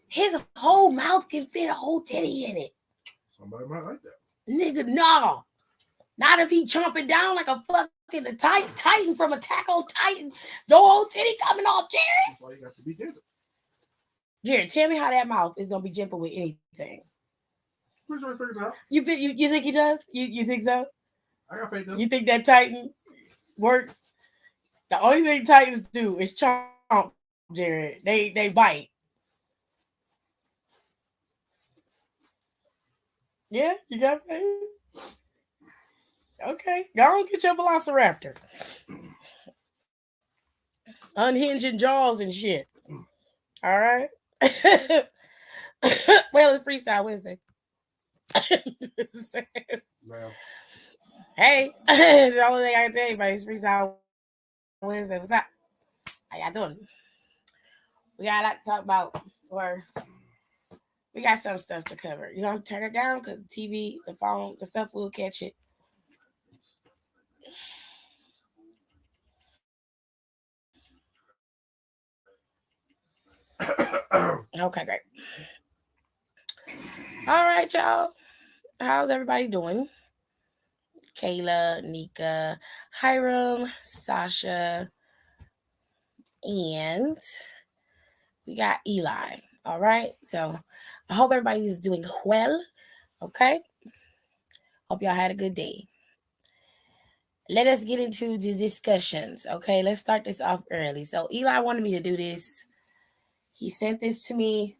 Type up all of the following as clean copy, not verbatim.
His whole mouth can fit a whole titty in it. Somebody might like that. Nigga, no. Not if he chomping down like a fucking titan from Attack on Titan. The whole titty coming off, Jerry. That's why you got to be gentle. Jerry, tell me how that mouth is gonna be gentle with anything. Pretty sure he figured it out. You think he does? You think so? I got faith in him. You think that Titan works? The only thing Titans do is chomp, Jared. They bite. Yeah, you got faith? Okay. Go get your velociraptor. Unhinging jaws and shit. All right. Well, it's Freestyle Wednesday. Now, Hey, the only thing I can tell you about is Freestyle Wednesday. What's up? How y'all doing? We got a lot to talk about, or we got some stuff to cover. You gonna turn it down because the TV, the phone, the stuff will catch it. Okay, great. All right, y'all. How's everybody doing? Kayla, Nika, Hiram, Sasha, and we got Eli. All right. So I hope everybody's doing well. Okay. Hope y'all had a good day. Let us get into the discussions. Okay. Let's start this off early. So Eli wanted me to do this. He sent this to me.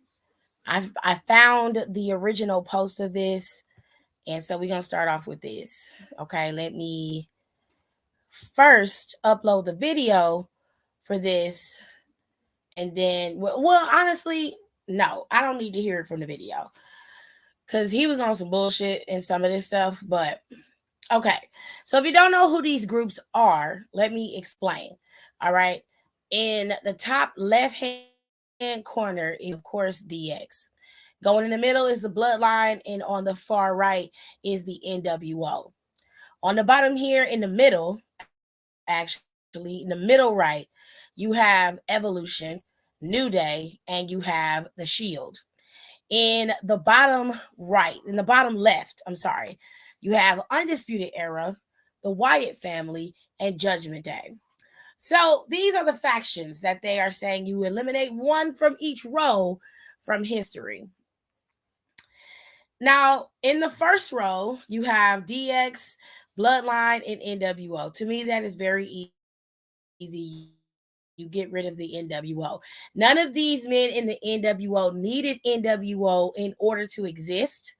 I found the original post of this. And so we're going to start off with this. Okay. Let me first upload the video for this. And then, well, honestly, no, I don't need to hear it from the video. Because he was on some bullshit and some of this stuff. But, okay. So if you don't know who these groups are, let me explain. All right. In the top left-hand corner is, of course, DX. Going in the middle is the Bloodline. And on the far right is the NWO. On the bottom here in the middle, actually, in the middle right, you have Evolution, New Day, and you have the Shield. In the bottom right, in the bottom left, you have Undisputed Era, the Wyatt family, and Judgment Day. So these are the factions that they are saying you eliminate one from each row from history. Now, in the first row, you have DX, Bloodline, and NWO. To me, that is very easy. You get rid of the NWO. None of these men in the NWO needed NWO in order to exist.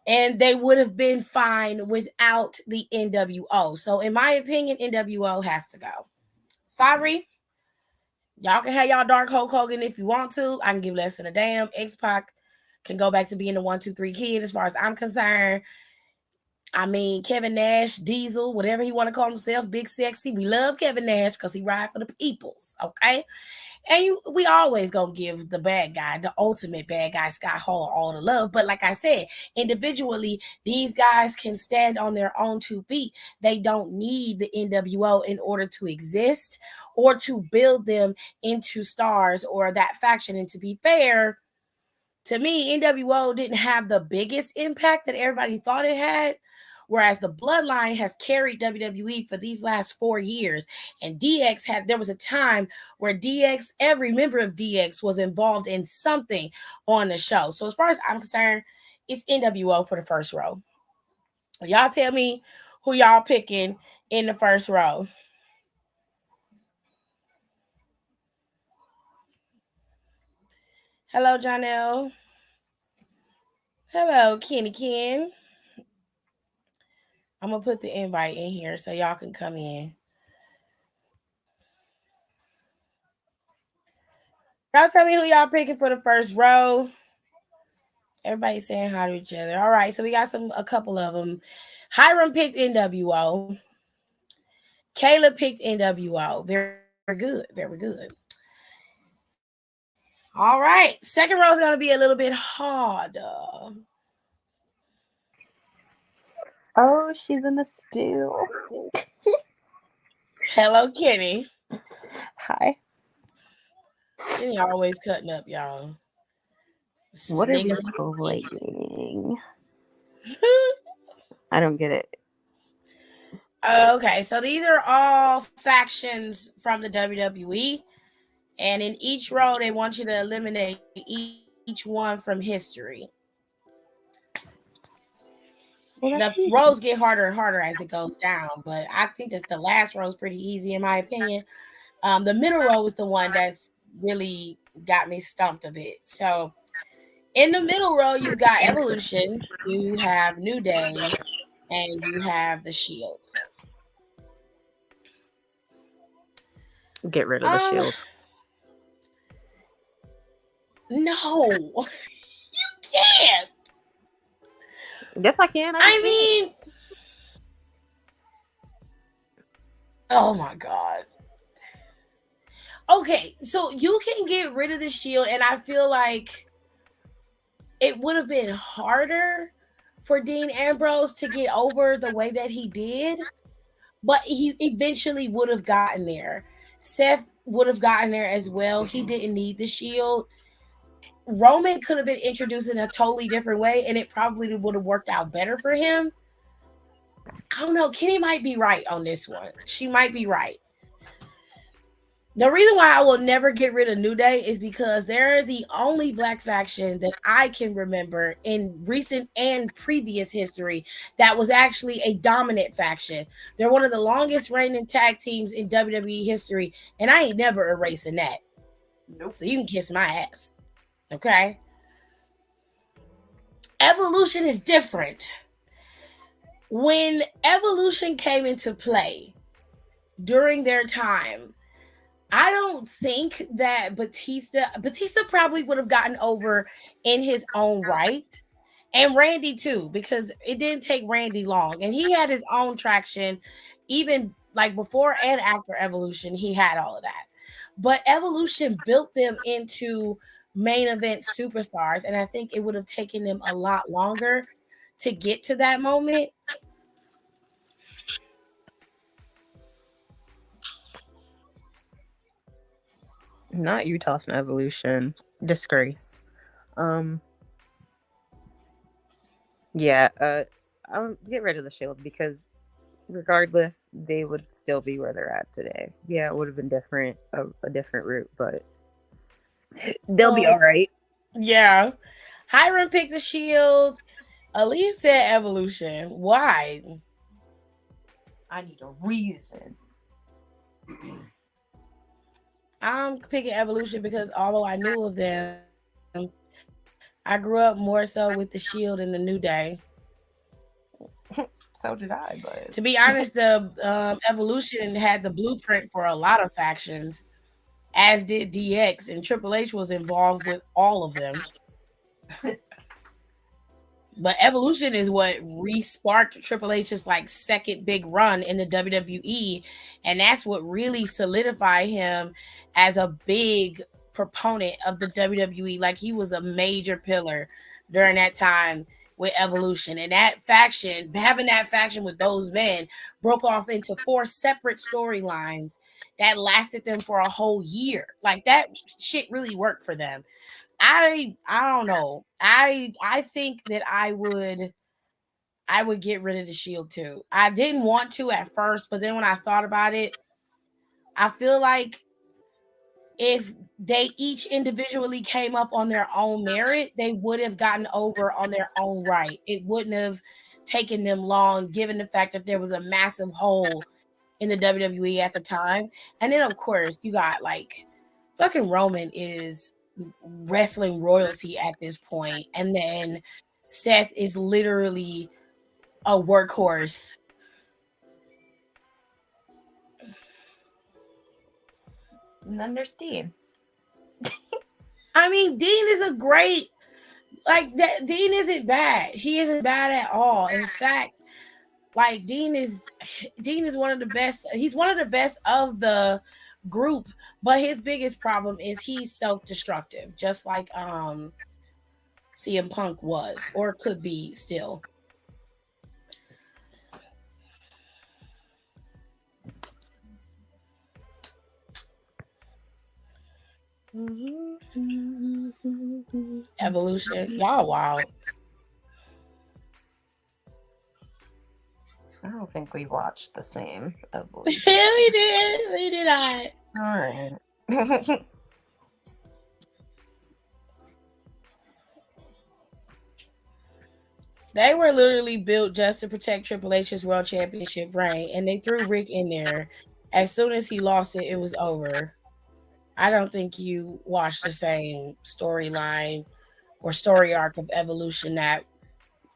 And they would have been fine without the NWO. So, in my opinion, NWO has to go. Sorry. Y'all can have y'all Dark Hulk Hogan if you want to. I can give less than a damn. X-Pac can go back to being the 1-2-3 kid as far as I'm concerned. I mean, Kevin Nash, Diesel, whatever he want to call himself, Big Sexy. We love Kevin Nash because he ride for the peoples, okay? And we always gonna give the bad guy, the ultimate bad guy, Scott Hall, all the love. But like I said, individually, these guys can stand on their own 2 feet. They don't need the NWO in order to exist or to build them into stars or that faction. And to be fair, to me, NWO didn't have the biggest impact that everybody thought it had. Whereas the Bloodline has carried WWE for these last 4 years. And there was a time where every member of DX was involved in something on the show. So as far as I'm concerned, it's NWO for the first row. Y'all tell me who y'all picking in the first row. Hello, Janelle. Hello, Kenny Ken. I'm going to put the invite in here so y'all can come in. Y'all tell me who y'all picking for the first row. Everybody's saying hi to each other. All right, so we got a couple of them. Hiram picked NWO. Kayla picked NWO. Very good. Very good. All right. Second row is going to be a little bit harder. Oh, she's in the stew. Hello, Kenny. Hi. Jenny always cutting up, y'all. What are we Sniggling. playing? I don't get it. Okay, so these are all factions from the WWE, and in each row, they want you to eliminate each one from history. Well, The that's rows easy. get harder and harder as it goes down, but I think that the last row is pretty easy in my opinion. The middle row is the one that's really got me stumped a bit. So in the middle row, you've got Evolution, you have New Day, and you have the Shield. Get rid of the Um, shield. no, you can't. Yes, I can. I just I did. mean, oh my god. Okay, so you can get rid of the Shield, and I feel like it would have been harder for Dean Ambrose to get over the way that he did, but he eventually would have gotten there. Seth would have gotten there as well. He didn't need the Shield. Roman could have been introduced in a totally different way, and it probably would have worked out better for him. I don't know. Kenny might be right on this one. She might be right. The reason why I will never get rid of New Day is because they're the only black faction that I can remember in recent and previous history that was actually a dominant faction. They're one of the longest reigning tag teams in WWE history, and I ain't never erasing that. Nope. So you can kiss my ass. Okay? Evolution is different. When Evolution came into play during their time, I don't think that Batista probably would have gotten over in his own right. And Randy too, because it didn't take Randy long. And he had his own traction, even like before and after Evolution, he had all of that. But Evolution built them into main event superstars. And I think it would have taken them a lot longer to get to that moment. Not you tossing evolution. Disgrace. Um. Yeah. I'll get rid of the shield because regardless, they would still be where they're at today. Yeah, it would have been different, a different route, but they'll be So all right. yeah. Hiram picked the shield. Aaliyah said evolution. Why? I need a reason. I'm picking evolution because although I knew of them, I grew up more so with the shield and the new day. So did I, To be but honest, the evolution had the blueprint for a lot of factions, as did DX, and Triple H was involved with all of them. But Evolution is what re-sparked Triple H's like second big run in the WWE, and that's what really solidified him as a big proponent of the WWE. Like he was a major pillar during that time with Evolution, and that faction, having that faction with those men, broke off into four separate storylines that lasted them for a whole year. Like that shit really worked for them. I don't know. I think that I would get rid of the shield too. I didn't want to at first, but then when I thought about it, I feel like if they each individually came up on their own merit, they would have gotten over on their own right. It wouldn't have taken them long, given the fact that there was a massive hole in the WWE at the time. And then, of course, you got like fucking Roman is wrestling royalty at this point, and then Seth is literally a workhorse. and then there's Dean. I mean, Dean is a great like that. Dean isn't bad. He isn't bad at all. In fact, like Dean is one of the best. He's one of the best of the group, but his biggest problem is he's self-destructive, just like CM Punk was or could be still. Evolution. Y'all wild. I don't think we watched the same we evolution. did. We did not. All right. They were literally built just to protect Triple H's World Championship reign, and they threw Rick in there. As soon as he lost it, it was over. I don't think you watched the same storyline or story arc of evolution that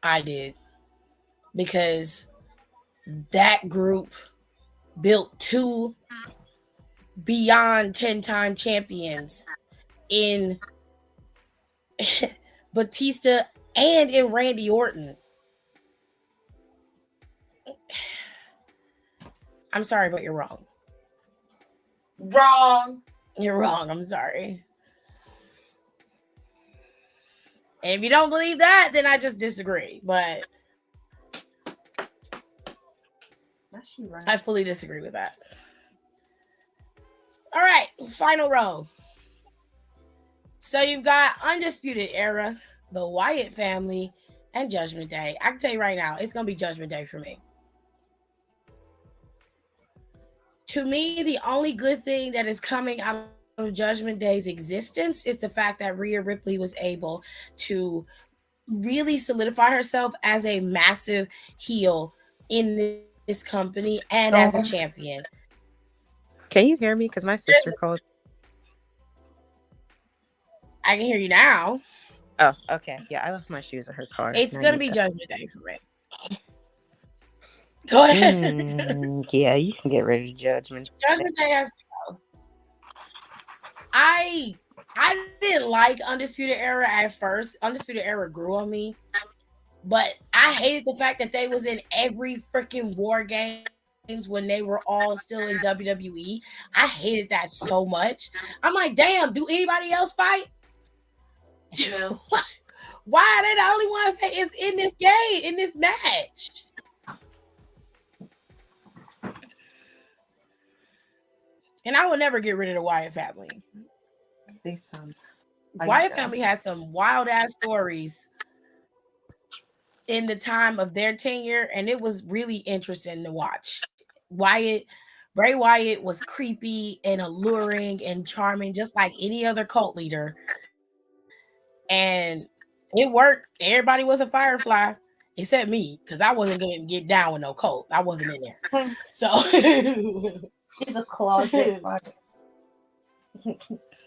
I did, because that group built two beyond 10-time champions in Batista and in Randy Orton. I'm sorry, but you're wrong. Wrong. You're wrong. I'm sorry. And if you don't believe that, then I just disagree. But Right. I fully disagree with that. All right, final row. So you've got Undisputed Era, the Wyatt family, and Judgment Day. I can tell you right now, it's going to be Judgment Day for me. To me, the only good thing that is coming out of Judgment Day's existence is the fact that Rhea Ripley was able to really solidify herself as a massive heel in this company and as a champion. Can you hear me? Because my sister called. I can hear you now. Oh, okay. Yeah, I left my shoes in her car. It's I going to need be that. Judgment Day for me. Go ahead. Yeah, you can get rid of Judgment. Judgment Day has to go. I didn't like Undisputed Era at first. Undisputed Era grew on me. But I hated the fact that they was in every freaking War Games when they were all still in WWE. I hated that so much. I'm like, damn, do anybody else fight? No. Why are they the only ones that is in this game, in this match? And I will never get rid of the Wyatt family. They sound. Wyatt family had some wild ass stories in the time of their tenure, and it was really interesting to watch. Bray Wyatt was creepy and alluring and charming, just like any other cult leader. And it worked. Everybody was a firefly, except me, because I wasn't going to get down with no cult. I wasn't in there. So He's a closet.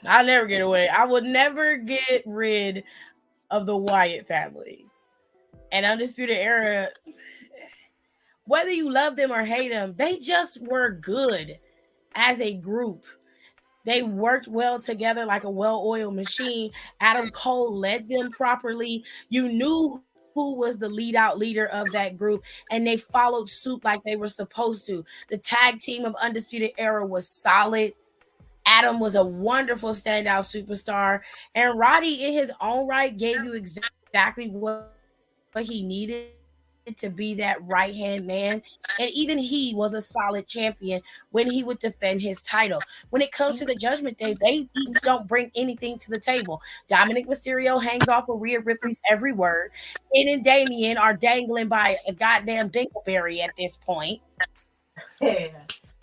I'll never get away. I would never get rid of the Wyatt family. And Undisputed Era, whether you love them or hate them, they just were good as a group. They worked well together like a well-oiled machine. Adam Cole led them properly. You knew who was the lead-out leader of that group, and they followed suit like they were supposed to. The tag team of Undisputed Era was solid. Adam was a wonderful standout superstar, and Roddy, in his own right, gave you exactly what he needed to be that right-hand man. And even he was a solid champion when he would defend his title. When it comes to the Judgment Day, they each don't bring anything to the table. Dominic Mysterio hangs off of Rhea Ripley's every word. Finn and Damien are dangling by a goddamn dingleberry at this point. Yeah.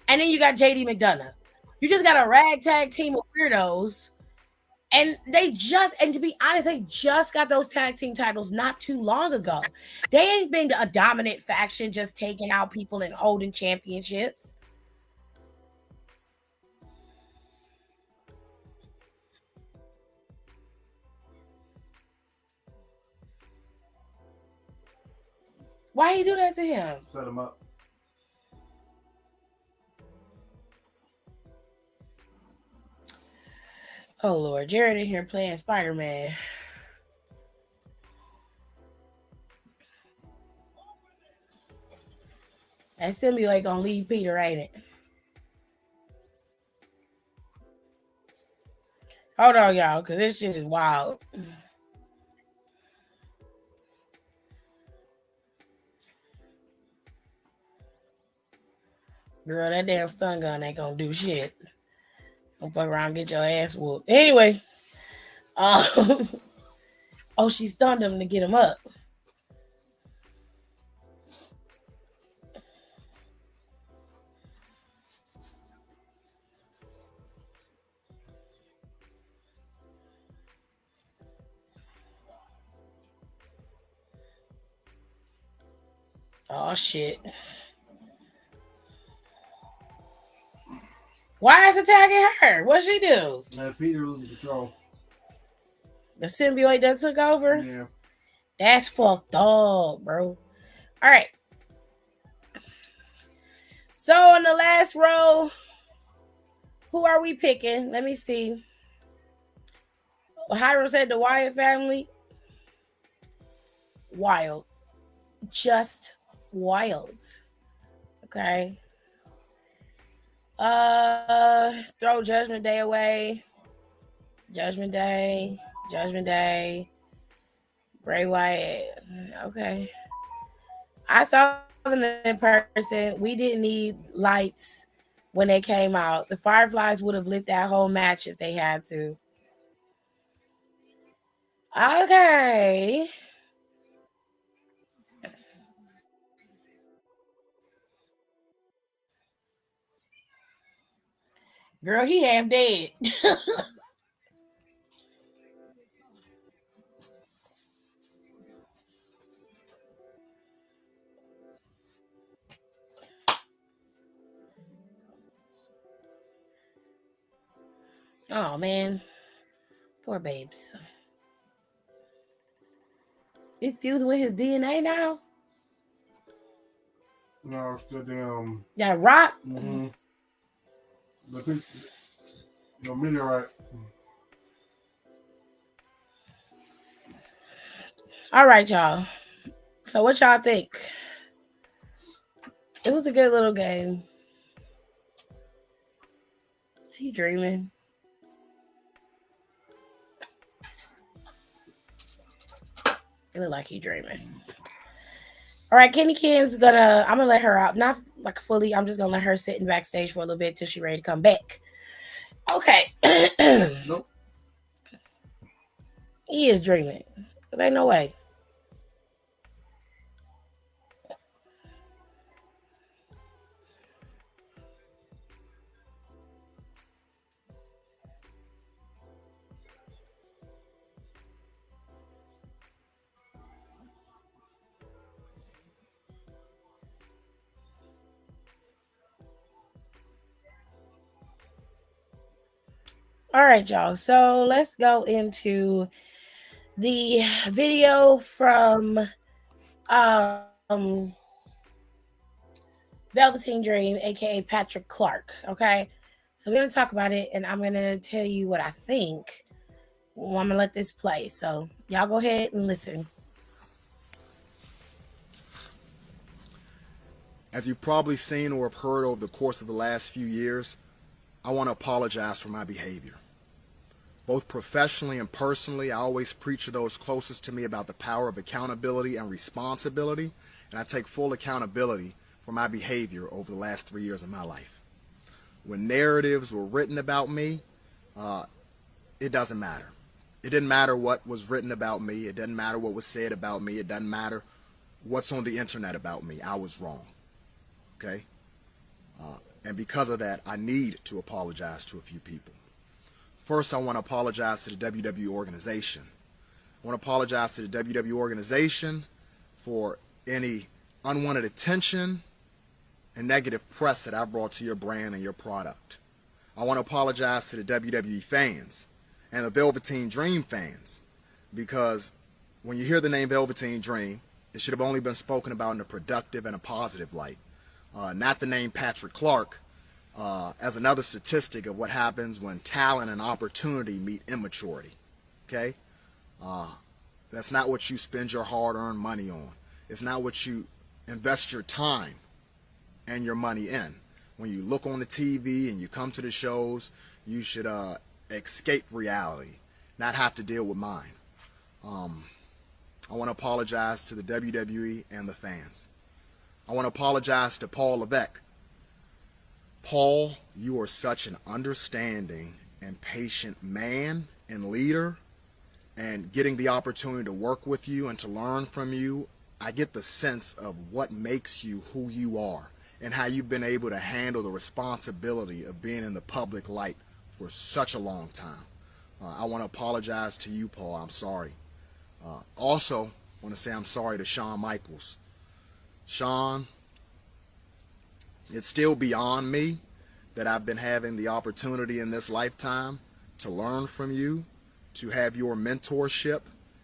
And then you got JD McDonough. You just got a ragtag team of weirdos. And to be honest, they just got those tag team titles not too long ago. They ain't been a dominant faction just taking out people and holding championships. Why you do that to him? Set him up. Oh Lord, Jared in here playing Spider-Man. That symbiote gonna leave Peter, ain't it? Hold on, y'all, because this shit is wild. Girl, that damn stun gun ain't gonna do shit. Don't fuck around, get your ass whooped. Anyway, um, oh, she stunned him to get him up. Oh shit! Why is attacking her? What she do? Peter losing control. The symbiote that took over. Yeah. That's fucked up, bro. All right. So on the last row, who are we picking? Let me see. Hyra said the Wyatt family. Wild. Just wild. Okay. Throw Judgment Day away. Judgment Day. Judgment Day. Bray Wyatt. Okay. I saw them in person. We didn't need lights when they came out. The Fireflies would have lit that whole match if they had to. Okay. Girl, he half dead. Oh man. Poor babes. It's fusing with his DNA now. No, still damn. That rock. Mm-hmm. The piece, meteorite. All right, y'all. So what y'all think? It was a good little game. Is he dreaming? It look like he dreaming. All right, Kenny Ken's gonna. I'm gonna let her out. Not like fully. I'm just gonna let her sit in backstage for a little bit till she's ready to come back. Okay. Nope. He is dreaming. Cause ain't no way. All right, y'all. So let's go into the video from um Velveteen Dream, aka Patrick Clark. Okay. So we're gonna talk about it and I'm gonna tell you what I think. Well, I'm gonna let this play. So y'all go ahead and listen. As you've probably seen or have heard over the course of the last few years, I want to apologize for my behavior. Both professionally and personally, I always preach to those closest to me about the power of accountability and responsibility, and I take full accountability for my behavior over the last 3 years of my life. When narratives were written about me, it doesn't matter. It didn't matter what was written about me. It doesn't matter what was said about me. It doesn't matter what's on the internet about me. I was wrong. Okay? And because of that, I need to apologize to a few people. First, I want to apologize to the WWE organization. I want to apologize to the WWE organization for any unwanted attention and negative press that I brought to your brand and your product. I want to apologize to the WWE fans and the Velveteen Dream fans, because when you hear the name Velveteen Dream, it should have only been spoken about in a productive and a positive light. Not the name Patrick Clark as another statistic of what happens when talent and opportunity meet immaturity. Okay? That's not what you spend your hard-earned money on. It's not what you invest your time and your money in. When you look on the TV and you come to the shows, you should escape reality, not have to deal with mine. I want to apologize to the WWE and the fans. I want to apologize to Paul Levesque. Paul, you are such an understanding and patient man and leader, and getting the opportunity to work with you and to learn from you, I get the sense of what makes you who you are and how you've been able to handle the responsibility of being in the public light for such a long time. I want to apologize to you, Paul. I'm sorry. Also, I want to say I'm sorry to Shawn Michaels. Shawn, it's still beyond me that I've been having the opportunity in this lifetime to learn from you, to have your mentorship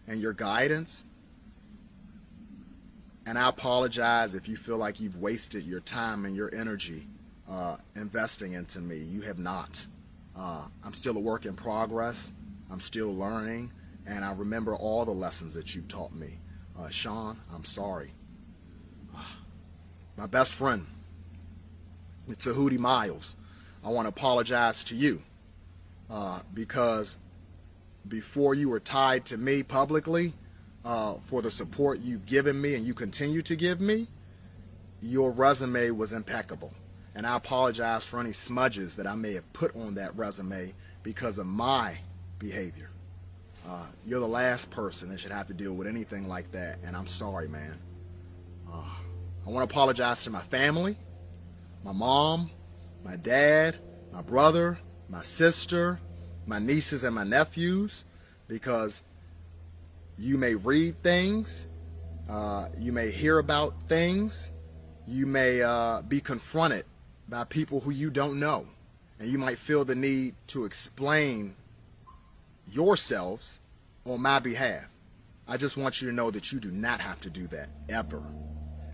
and your guidance. And I apologize if you feel like you've wasted your time and your energy investing into me. You have not. I'm still a work in progress. I'm still learning, and I remember all the lessons that you've taught me. Shawn, I'm sorry. My best friend, Tahuti Miles, I want to apologize to you because before you were tied to me publicly for the support you've given me and you continue to give me, your resume was impeccable. And I apologize for any smudges that I may have put on that resume because of my behavior. You're the last person that should have to deal with anything like that, and I'm sorry, man. I want to apologize to my family, my mom, my dad, my brother, my sister, my nieces and my nephews, because you may read things, you may hear about things, you may be confronted by people who you don't know, and you might feel the need to explain yourselves on my behalf. I just want you to know that you do not have to do that, ever.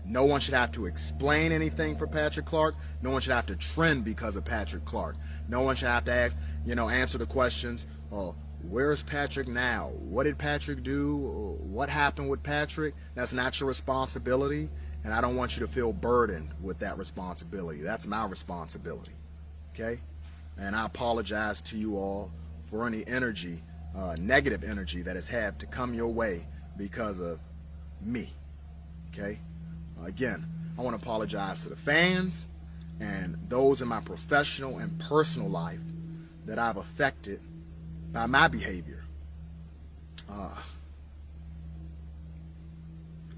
No one should have to explain anything for Patrick Clark. No one should have to trend because of Patrick Clark. No one should have to answer the questions, where's Patrick now? What did Patrick do? What happened with Patrick? That's not your responsibility, and I don't want you to feel burdened with that responsibility. That's my responsibility, okay? And I apologize to you all for any energy, negative energy that has had to come your way because of me, okay? Again, I want to apologize to the fans and those in my professional and personal life that I've affected by my behavior.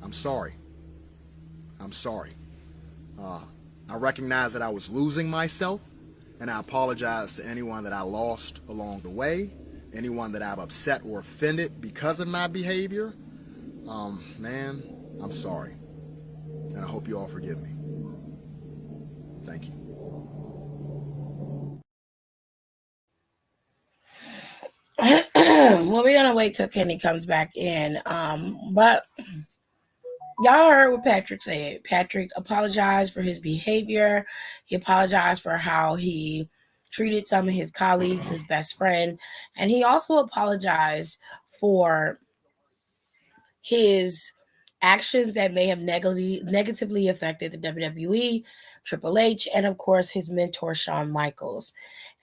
I'm sorry. I'm sorry. I recognize that I was losing myself, and I apologize to anyone that I lost along the way, anyone that I've upset or offended because of my behavior. Man, I'm sorry. And I hope you all forgive me. Thank you. Well, we're gonna wait till Kenny comes back in. But y'all heard what Patrick said. Patrick apologized for his behavior. He apologized for how he treated some of his colleagues, his best friend, and he also apologized for his actions that may have negatively affected the WWE, Triple H, and of course his mentor Shawn Michaels.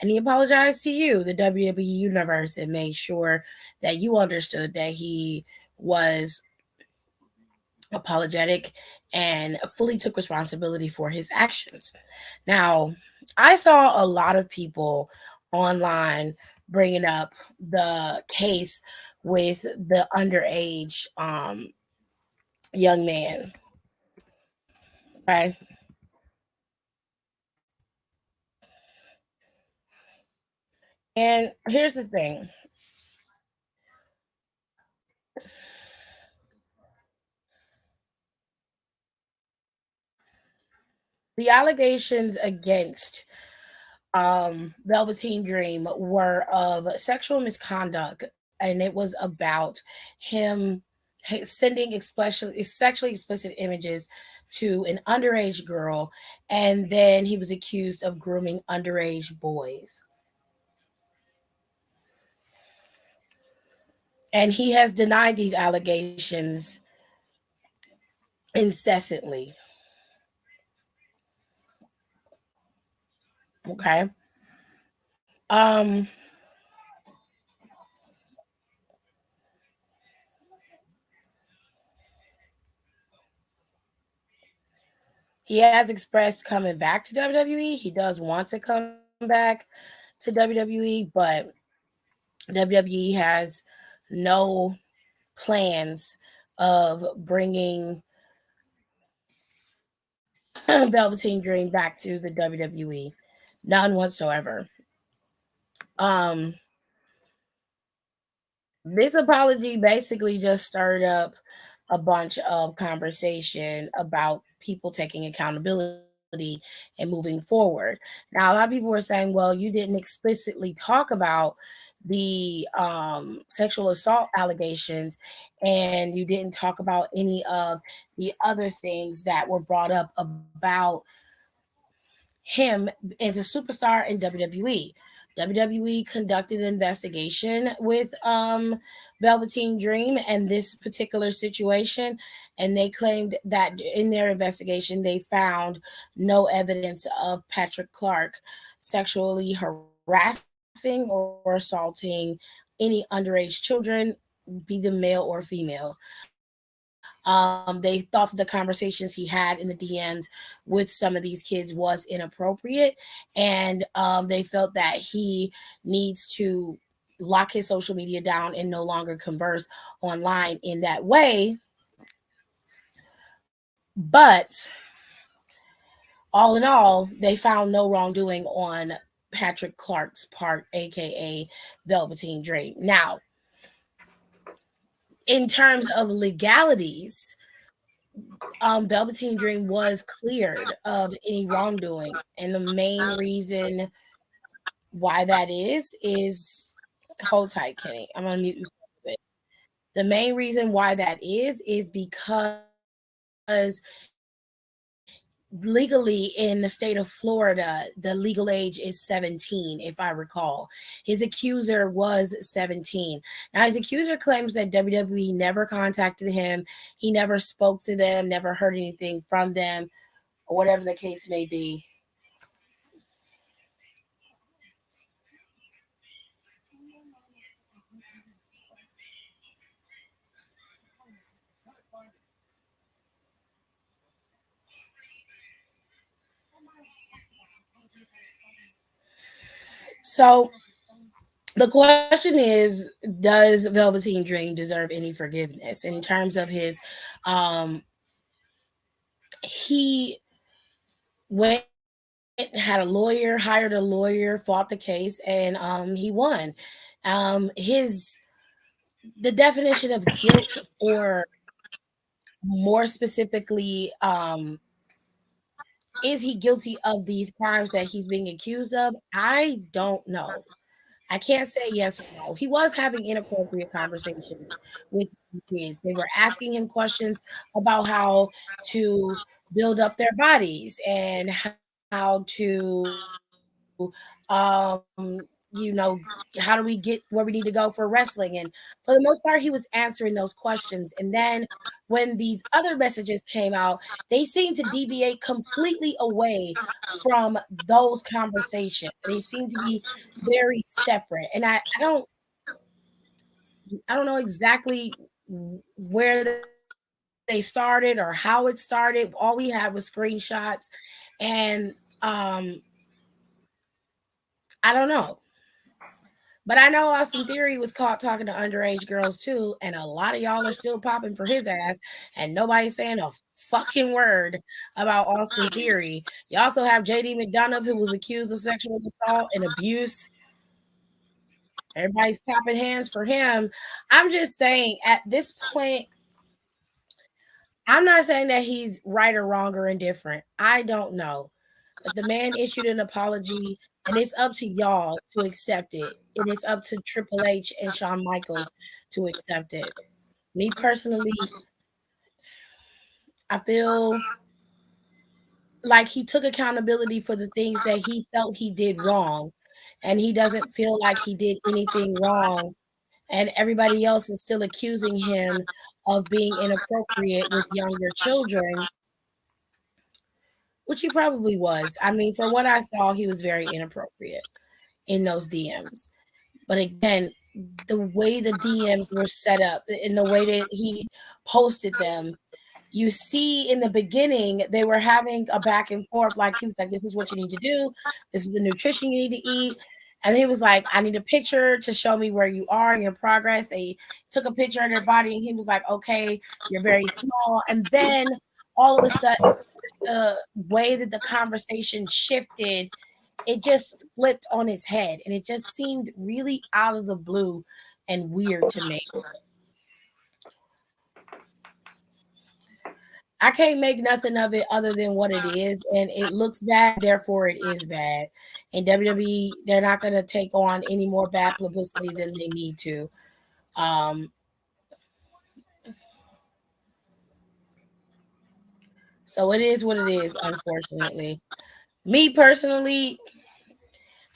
And he apologized to you, the WWE universe, and made sure that you understood that he was apologetic and fully took responsibility for his actions. Now, I saw a lot of people online bringing up the case with the underage young man. Okay. And here's the thing, the allegations against Velveteen Dream were of sexual misconduct, and it was about him sending sexually explicit images to an underage girl, and then he was accused of grooming underage boys. And he has denied these allegations incessantly. Okay. Um, He has expressed coming back to WWE. He does want to come back to WWE, but WWE has no plans of bringing Velveteen Dream back to the WWE. None whatsoever. Um, this apology basically just stirred up a bunch of conversation about people taking accountability and moving forward. Now, a lot of people were saying, well, you didn't explicitly talk about the sexual assault allegations, and you didn't talk about any of the other things that were brought up about him as a superstar in WWE. WWE conducted an investigation with Velveteen Dream and this particular situation, and they claimed that in their investigation they found no evidence of Patrick Clark sexually harassing or assaulting any underage children, be them male or female. They thought that the conversations he had in the DMs with some of these kids was inappropriate, and they felt that he needs to lock his social media down and no longer converse online in that way. But all in all, they found no wrongdoing on Patrick Clark's part, aka Velveteen Dream. Now, in terms of legalities, Velveteen Dream was cleared of any wrongdoing, and the main reason why that is hold tight, Kenny. I'm gonna mute you for a bit. The main reason why that is because legally in the state of Florida, the legal age is 17, if I recall. His accuser was 17. Now, his accuser claims that WWE never contacted him, he never spoke to them, never heard anything from them, or whatever the case may be. So the question is, does Velveteen Dream deserve any forgiveness? In terms of his um he went, had a lawyer, hired a lawyer, fought the case, and he won. His the definition of guilt, or more specifically, is he guilty of these crimes that he's being accused of? I don't know. I can't say yes or no. He was having inappropriate conversations with kids. They were asking him questions about how to build up their bodies and how to, you know, how do we get where we need to go for wrestling? And for the most part, he was answering those questions. And then when these other messages came out, they seemed to deviate completely away from those conversations. They seem to be very separate. And I don't know exactly where they started or how it started. All we had was screenshots, and I don't know. But I know Austin Theory was caught talking to underage girls too, and a lot of y'all are still popping for his ass, and nobody's saying a fucking word about Austin Theory. You also have JD McDonough, who was accused of sexual assault and abuse. Everybody's popping hands for him. I'm just saying, at this point, I'm not saying that he's right or wrong or indifferent. I don't know. But the man issued an apology, and it's up to y'all to accept it. And it's up to Triple H and Shawn Michaels to accept it. Me personally, I feel like he took accountability for the things that he felt he did wrong. And he doesn't feel like he did anything wrong. And everybody else is still accusing him of being inappropriate with younger children, which he probably was. I mean, from what I saw, he was very inappropriate in those DMs. But again, the way the DMs were set up and the way that he posted them, you see in the beginning they were having a back and forth, like he was like, this is what you need to do, this is the nutrition you need to eat. And he was like, I need a picture to show me where you are in your progress. They took a picture of their body and he was like, okay, you're very small. And then all of a sudden, the way that the conversation shifted, it just flipped on its head and it just seemed really out of the blue and weird to me. I can't make nothing of it other than what it is, and it looks bad, therefore it is bad. And WWE, they're not going to take on any more bad publicity than they need to. Um, so it is what it is, unfortunately. Me personally,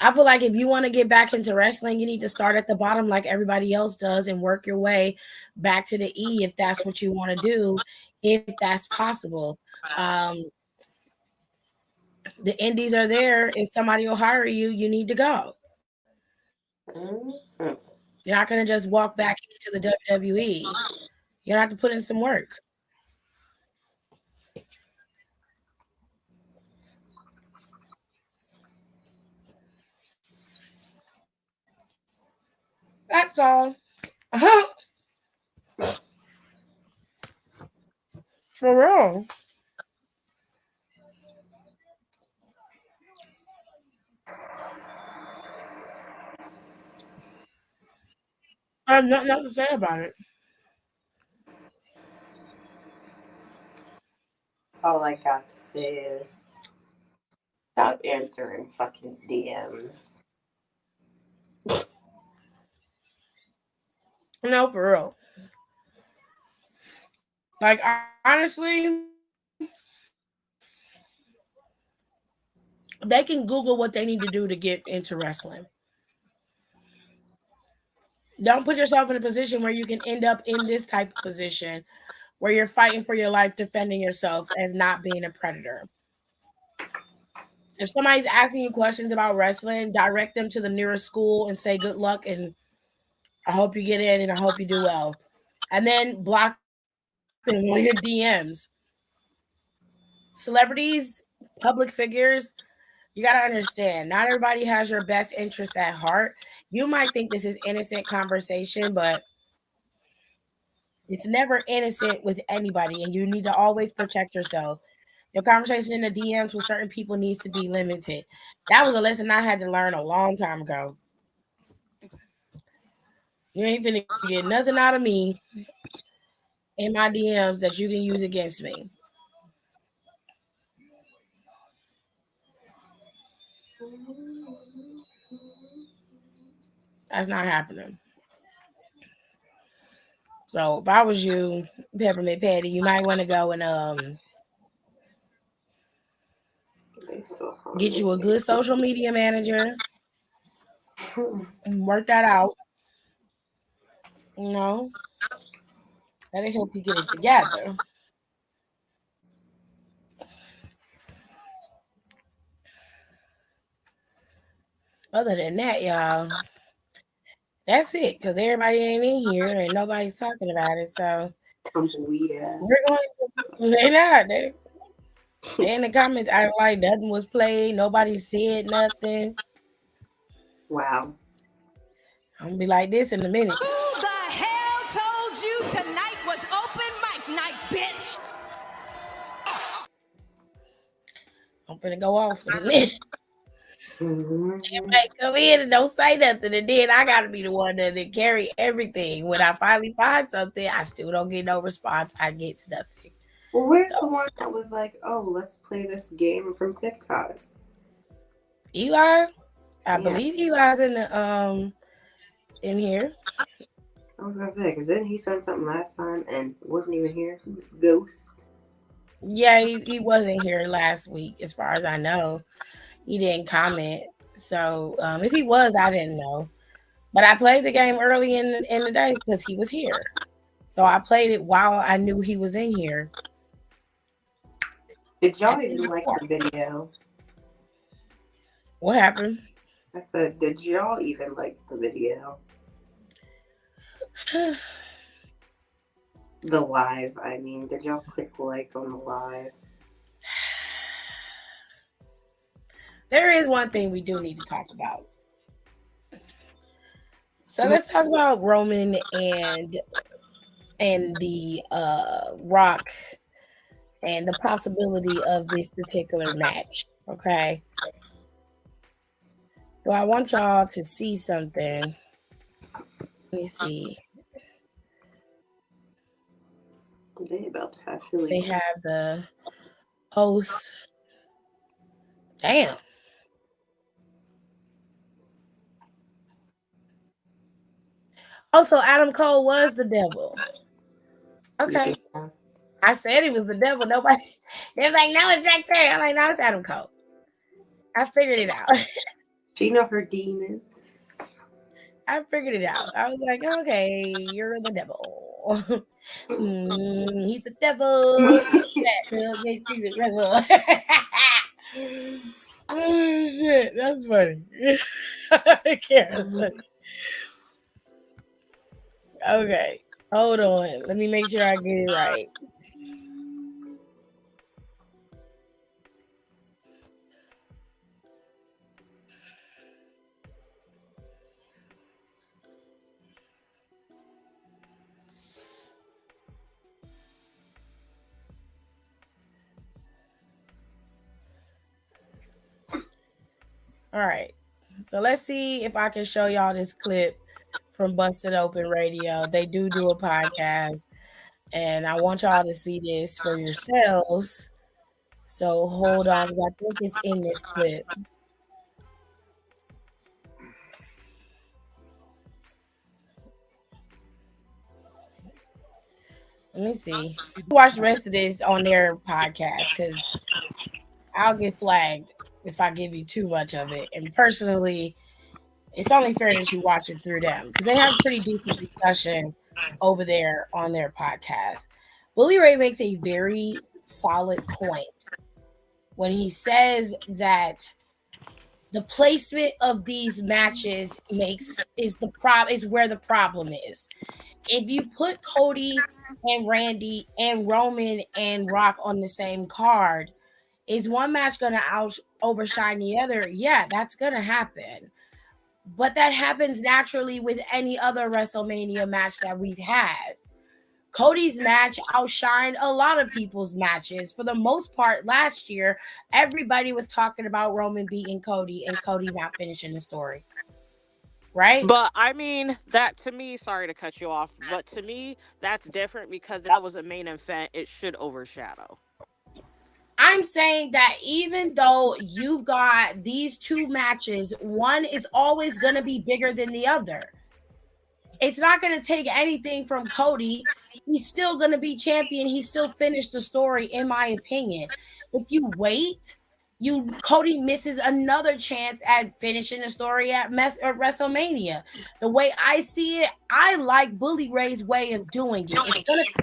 I feel like if you want to get back into wrestling, you need to start at the bottom like everybody else does and work your way back to the E if that's what you want to do, if that's possible. Um, the indies are there. If somebody will hire you, you need to go. Mhm. You're not going to just walk back into the WWE. You have to put in some work. That's all. Uh-huh. For real. I have nothing else to say about it. All I got to say is stop answering fucking DMs. No, for real. Like, honestly, they can Google what they need to do to get into wrestling. Don't put yourself in a position where you can end up in this type of position where you're fighting for your life, defending yourself as not being a predator. If somebody's asking you questions about wrestling, direct them to the nearest school and say good luck and I hope you get in and I hope you do well. And then block them on your DMs. Celebrities, public figures, you got to understand, not everybody has your best interests at heart. You might think this is innocent conversation, but it's never innocent with anybody, and you need to always protect yourself. Your conversation in the DMs with certain people needs to be limited. That was a lesson I had to learn a long time ago. You ain't finna get nothing out of me in my DMs that you can use against me. That's not happening. So if I was you, Peppermint Patty, you might want to go and They still on get this you a good Facebook. social media manager and work that out. You know, that'll help you get it together. Other than that, y'all, that's it. Because everybody ain't in here and nobody's talking about it. So Tumbleweed ass. we're going to. They not. They in the comments act like nothing was played. Nobody said nothing. Wow. I'm gonna be like this in a minute. Who the hell told you tonight was open mic night, bitch? I'm gonna go off in a minute. Mhm. Everybody come in and don't say nothing, and then I gotta be the one that carry everything. When I finally find something, I still don't get no response. I get nothing. Well, where's So the one that was like, oh, let's play this game from TikTok? Eli, I Yeah, believe Eli's in here. I was gonna say, because then he sent something last time and wasn't even here. He was a ghost. Yeah, he wasn't here last week, as far as I know. He didn't comment. So if he was, I didn't know. But I played the game early in the day because he was here. So I played it while I knew he was in here. Did y'all At 10 even like o'clock. the video? What happened? I said, did y'all even like the video? The live, I mean, did y'all click like on the live? There is one thing we do need to talk about. So let's talk about Roman and the Rock and the possibility of this particular match. Okay. So I want y'all to see something. Let me see. They about to have Philly. They have the host. Damn. Also, Adam Cole was the devil. Okay. Yeah. I said he was the devil. Nobody. They was like, no, it's Jack Perry. I'm like, no, it's Adam Cole. I figured it out. She know her demons. I figured it out. I was like, okay, you're the devil. He's a devil. He's a rebel. Oh shit, that's funny. I can't. That's funny. Okay, hold on. Let me make sure I get it right. All right. So let's see if I can show y'all this clip from Busted Open Radio. They do a podcast, and I want y'all to see this for yourselves. So hold on, because I think it's in this clip. Let me see. Watch the rest of this on their podcast because I'll get flagged if I give you too much of it. And personally, it's only fair that you watch it through them because they have pretty decent discussion over there on their podcast. Bully Ray makes a very solid point when he says that the placement of these matches is where the problem is. If you put Cody and Randy and Roman and Rock on the same card, is one match going to overshine the other? Yeah, that's going to happen. But that happens naturally with any other WrestleMania match that we've had. Cody's match outshined a lot of people's matches. For the most part, last year, everybody was talking about Roman beating Cody and Cody not finishing the story. Right? But I mean, that to me, sorry to cut you off, but to me, that's different because that was a main event. It should overshadow. I'm saying that even though you've got these two matches, one is always going to be bigger than the other. It's not going to take anything from Cody. He's still going to be champion. He still finished the story, in my opinion. If you wait, Cody misses another chance at finishing the story at WrestleMania. The way I see it, I like Bully Ray's way of doing it.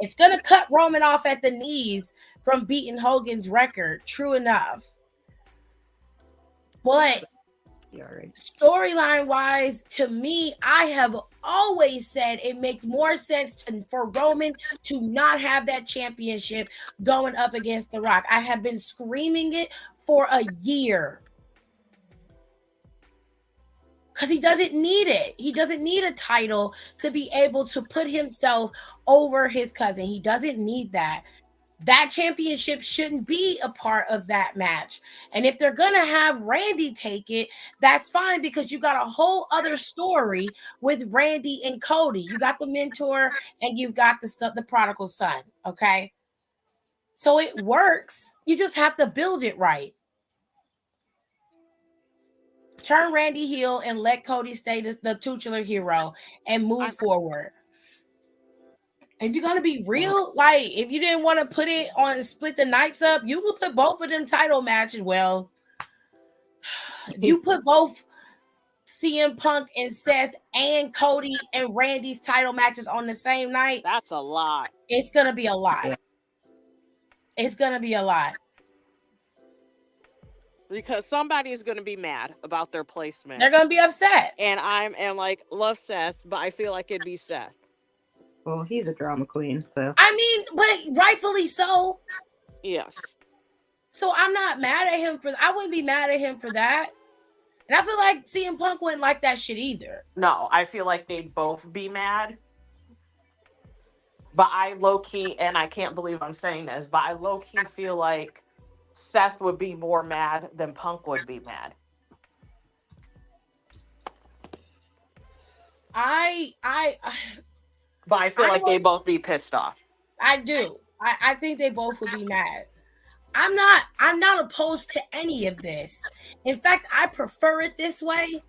It's gonna cut Roman off at the knees from beating Hogan's record. True enough, but storyline wise, to me, I have always said it makes more sense for Roman to not have that championship going up against The Rock. I have been screaming it for a year because he doesn't need it. He doesn't need a title to be able to put himself over his cousin. He doesn't need that. That championship shouldn't be a part of that match. And if they're going to have Randy take it, that's fine because you got a whole other story with Randy and Cody. You got the mentor and you've got the prodigal son, okay? So it works. You just have to build it right. Turn Randy heel and let Cody stay the titular hero and move forward. If you're gonna be real, like if you didn't want to put it on split the nights up, you could put both of them title matches. Well, if you put both CM Punk and Seth and Cody and Randy's title matches on the same night, that's a lot. It's gonna be a lot. It's gonna be a lot. Because somebody is going to be mad about their placement. They're going to be upset. And I'm like, love Seth, but I feel like it'd be Seth. Well, he's a drama queen, so I mean, but rightfully so. Yes. So I'm not mad at him for. I wouldn't be mad at him for that. And I feel like CM Punk wouldn't like that shit either. No, I feel like they'd both be mad. But I low key, and I can't believe I'm saying this, but I low key feel like Seth would be more mad than Punk would be mad. I But I feel I like they don't. both be pissed off. I do. I think they both would be mad. I'm not opposed to any of this. In fact, I prefer it this way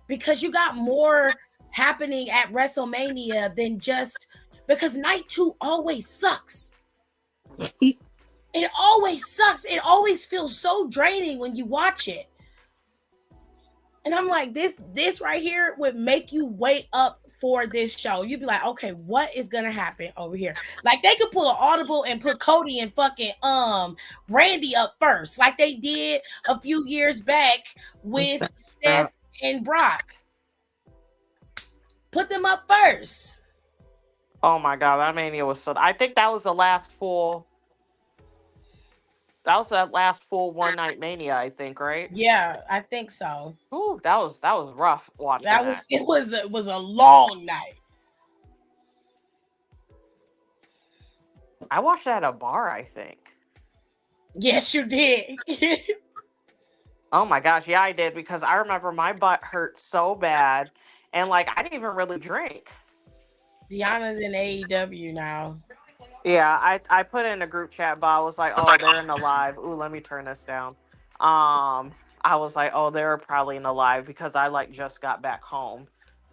because you got more happening at WrestleMania than just because night 2 always sucks. It always sucks. It always feels so draining when you watch it. And I'm like, this right here would make you wait up for this show. You'd be like, okay, what is gonna happen over here? Like they could pull an audible and put Cody and fucking Randy up first, like they did a few years back with Seth and Brock. Put them up first. Oh my god, that Mania was so. I think that was the last full. That was that last full one night Mania. I think, right? Yeah, I think so. Ooh, that was rough watching That that. was it was a long night. I watched that at a bar. I think. Yes, you did. Oh my gosh, yeah, I did because I remember my butt hurt so bad, and like I didn't even really drink. Deanna's in AEW now. Yeah, I put in a group chat, but I was like, oh, they're in the live. Ooh, let me turn this down. I was like, oh, they're probably in the live because I like just got back home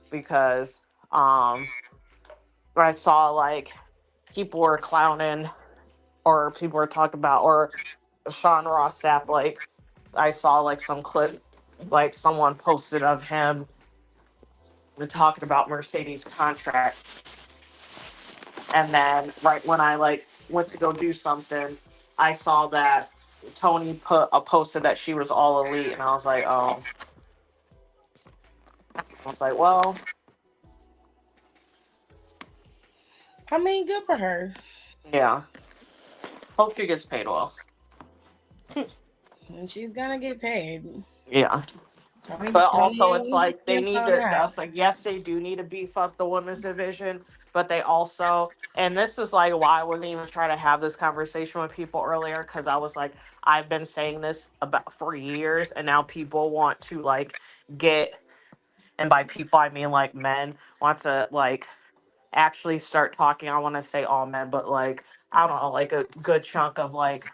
because I saw like people were clowning or people were talking about or Sean Ross Sapp like I saw like some clip like someone posted of him talking about Mercedes contract. And then right when I like went to go do something, I saw that Tony put a posted that she was all elite, and I was like, oh, I was like, well, I mean, good for her. yeah. Hope she gets paid well. And she's gonna get paid. Yeah. Tony, But Tony also, ain't it's gonna like they skimp need on to. that. That's like, yes, they do need to beef up the women's division, but they also, and this is like why I wasn't even trying to have this conversation with people earlier because I was like, I've been saying this about for years, and now people want to like get, and by people I mean like men want to like actually start talking. I want to say all men, but like I don't know, like a good chunk of like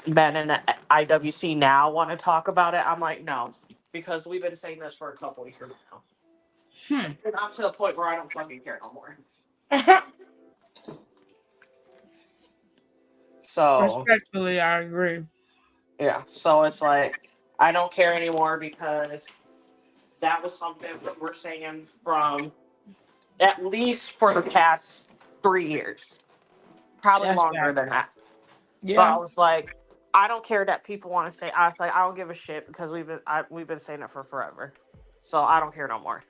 men in the IWC now want to talk about it. I'm like, no, because we've been saying this for a couple of years now. And I'm to the point where I don't fucking care no more. So Respectfully, I agree. yeah, so it's like I don't care anymore because that was something that we're saying from at least for the past 3 years, probably That's longer fact. than that. So I Yeah. was like, I don't care that people want to say. I was like, I don't give a shit because we've been saying it for forever. So I don't care no more.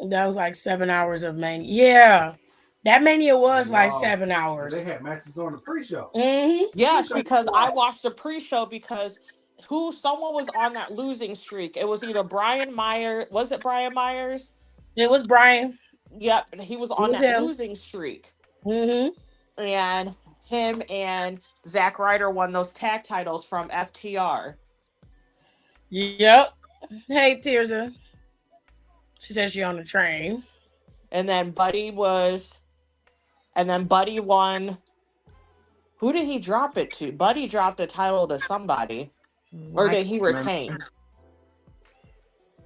That was like 7 hours of mania. Yeah. That mania was like Wow. 7 hours. They had matches on the pre-show. Mm-hmm. Yes, Pre-show because was I wild. watched the pre-show because someone was on that losing streak. It was either Brian Myers. Was it Brian Myers? It was Brian. Yep, he was It on was that him. losing streak, Mm-hmm. and him and Zack Ryder won those tag titles from FTR. Yep. Hey, Tirza. She said she on the train. And then Buddy won. Who did he drop it to? Buddy dropped the title to somebody, or I did he can't remember. retain?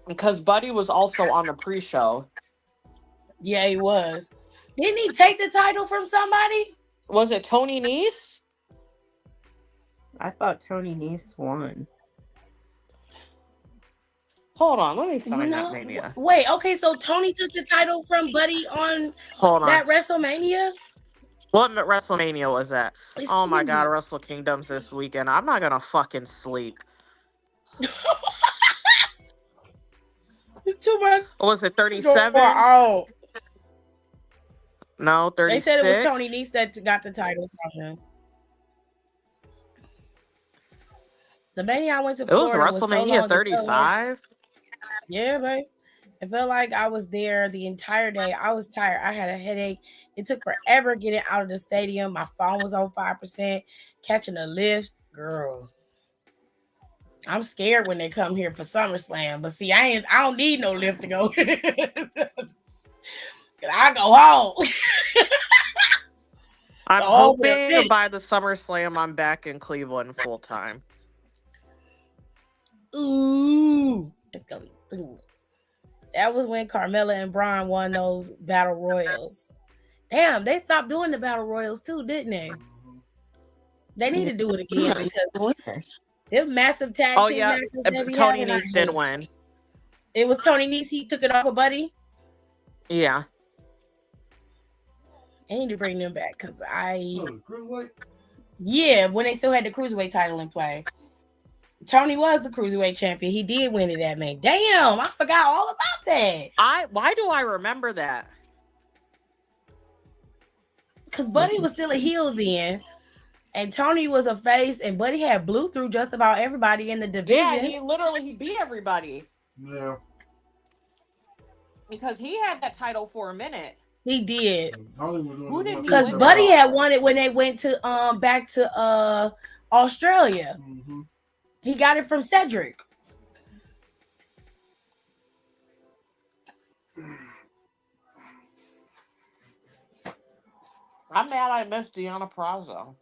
Because Buddy was also on the pre-show. Yeah, he was. Didn't he take the title from somebody? Was it Tony Nese? I thought Tony Nese won. Hold on, let me find No. that mania. Wait, okay, so Tony took the title from Buddy on Hold on. that WrestleMania? What WrestleMania was that? It's Oh my Tony. god, Wrestle Kingdom's this weekend. I'm not gonna fucking sleep. It's too much What was it, going 37? on. No, They said it was 36. Tony Nese that got the title from him. The Mania I went to It was Florida was so WrestleMania long. It felt like, 35. yeah, babe. It felt like I was there the entire day. I was tired. I had a headache. It took forever getting out of the stadium. My phone was on 5%. Catching a lift, girl. I'm scared when they come here for SummerSlam. But see, I don't need no lift to go. I go home. I'm Home with a hoping minute. by the SummerSlam I'm back in Cleveland full time. Ooh, it's gonna be. Ooh. That was when Carmella and Braun won those battle royals. Damn, they stopped doing the battle royals too, didn't they? They need to do it again because them massive tag Oh team yeah, matches they be Tony having. I Nese did hate. win. It was Tony Nese. He took it off of Buddy. Yeah. They need to bring them back because Cruiserweight? yeah, when they still had the cruiserweight title in play. Tony was the cruiserweight champion. He did win it that man. Damn, I forgot all about that. Why do I remember that? Because Buddy was still a heel then. And Tony was a face, and Buddy had blew through just about everybody in the Yeah, division. he beat everybody. Yeah. Because he had that title for a minute. He did. Who did he Because win Buddy with? had won it when they went to back to Australia. Mm-hmm. He got it from Cedric. I'm mad I missed Deanna Prazo.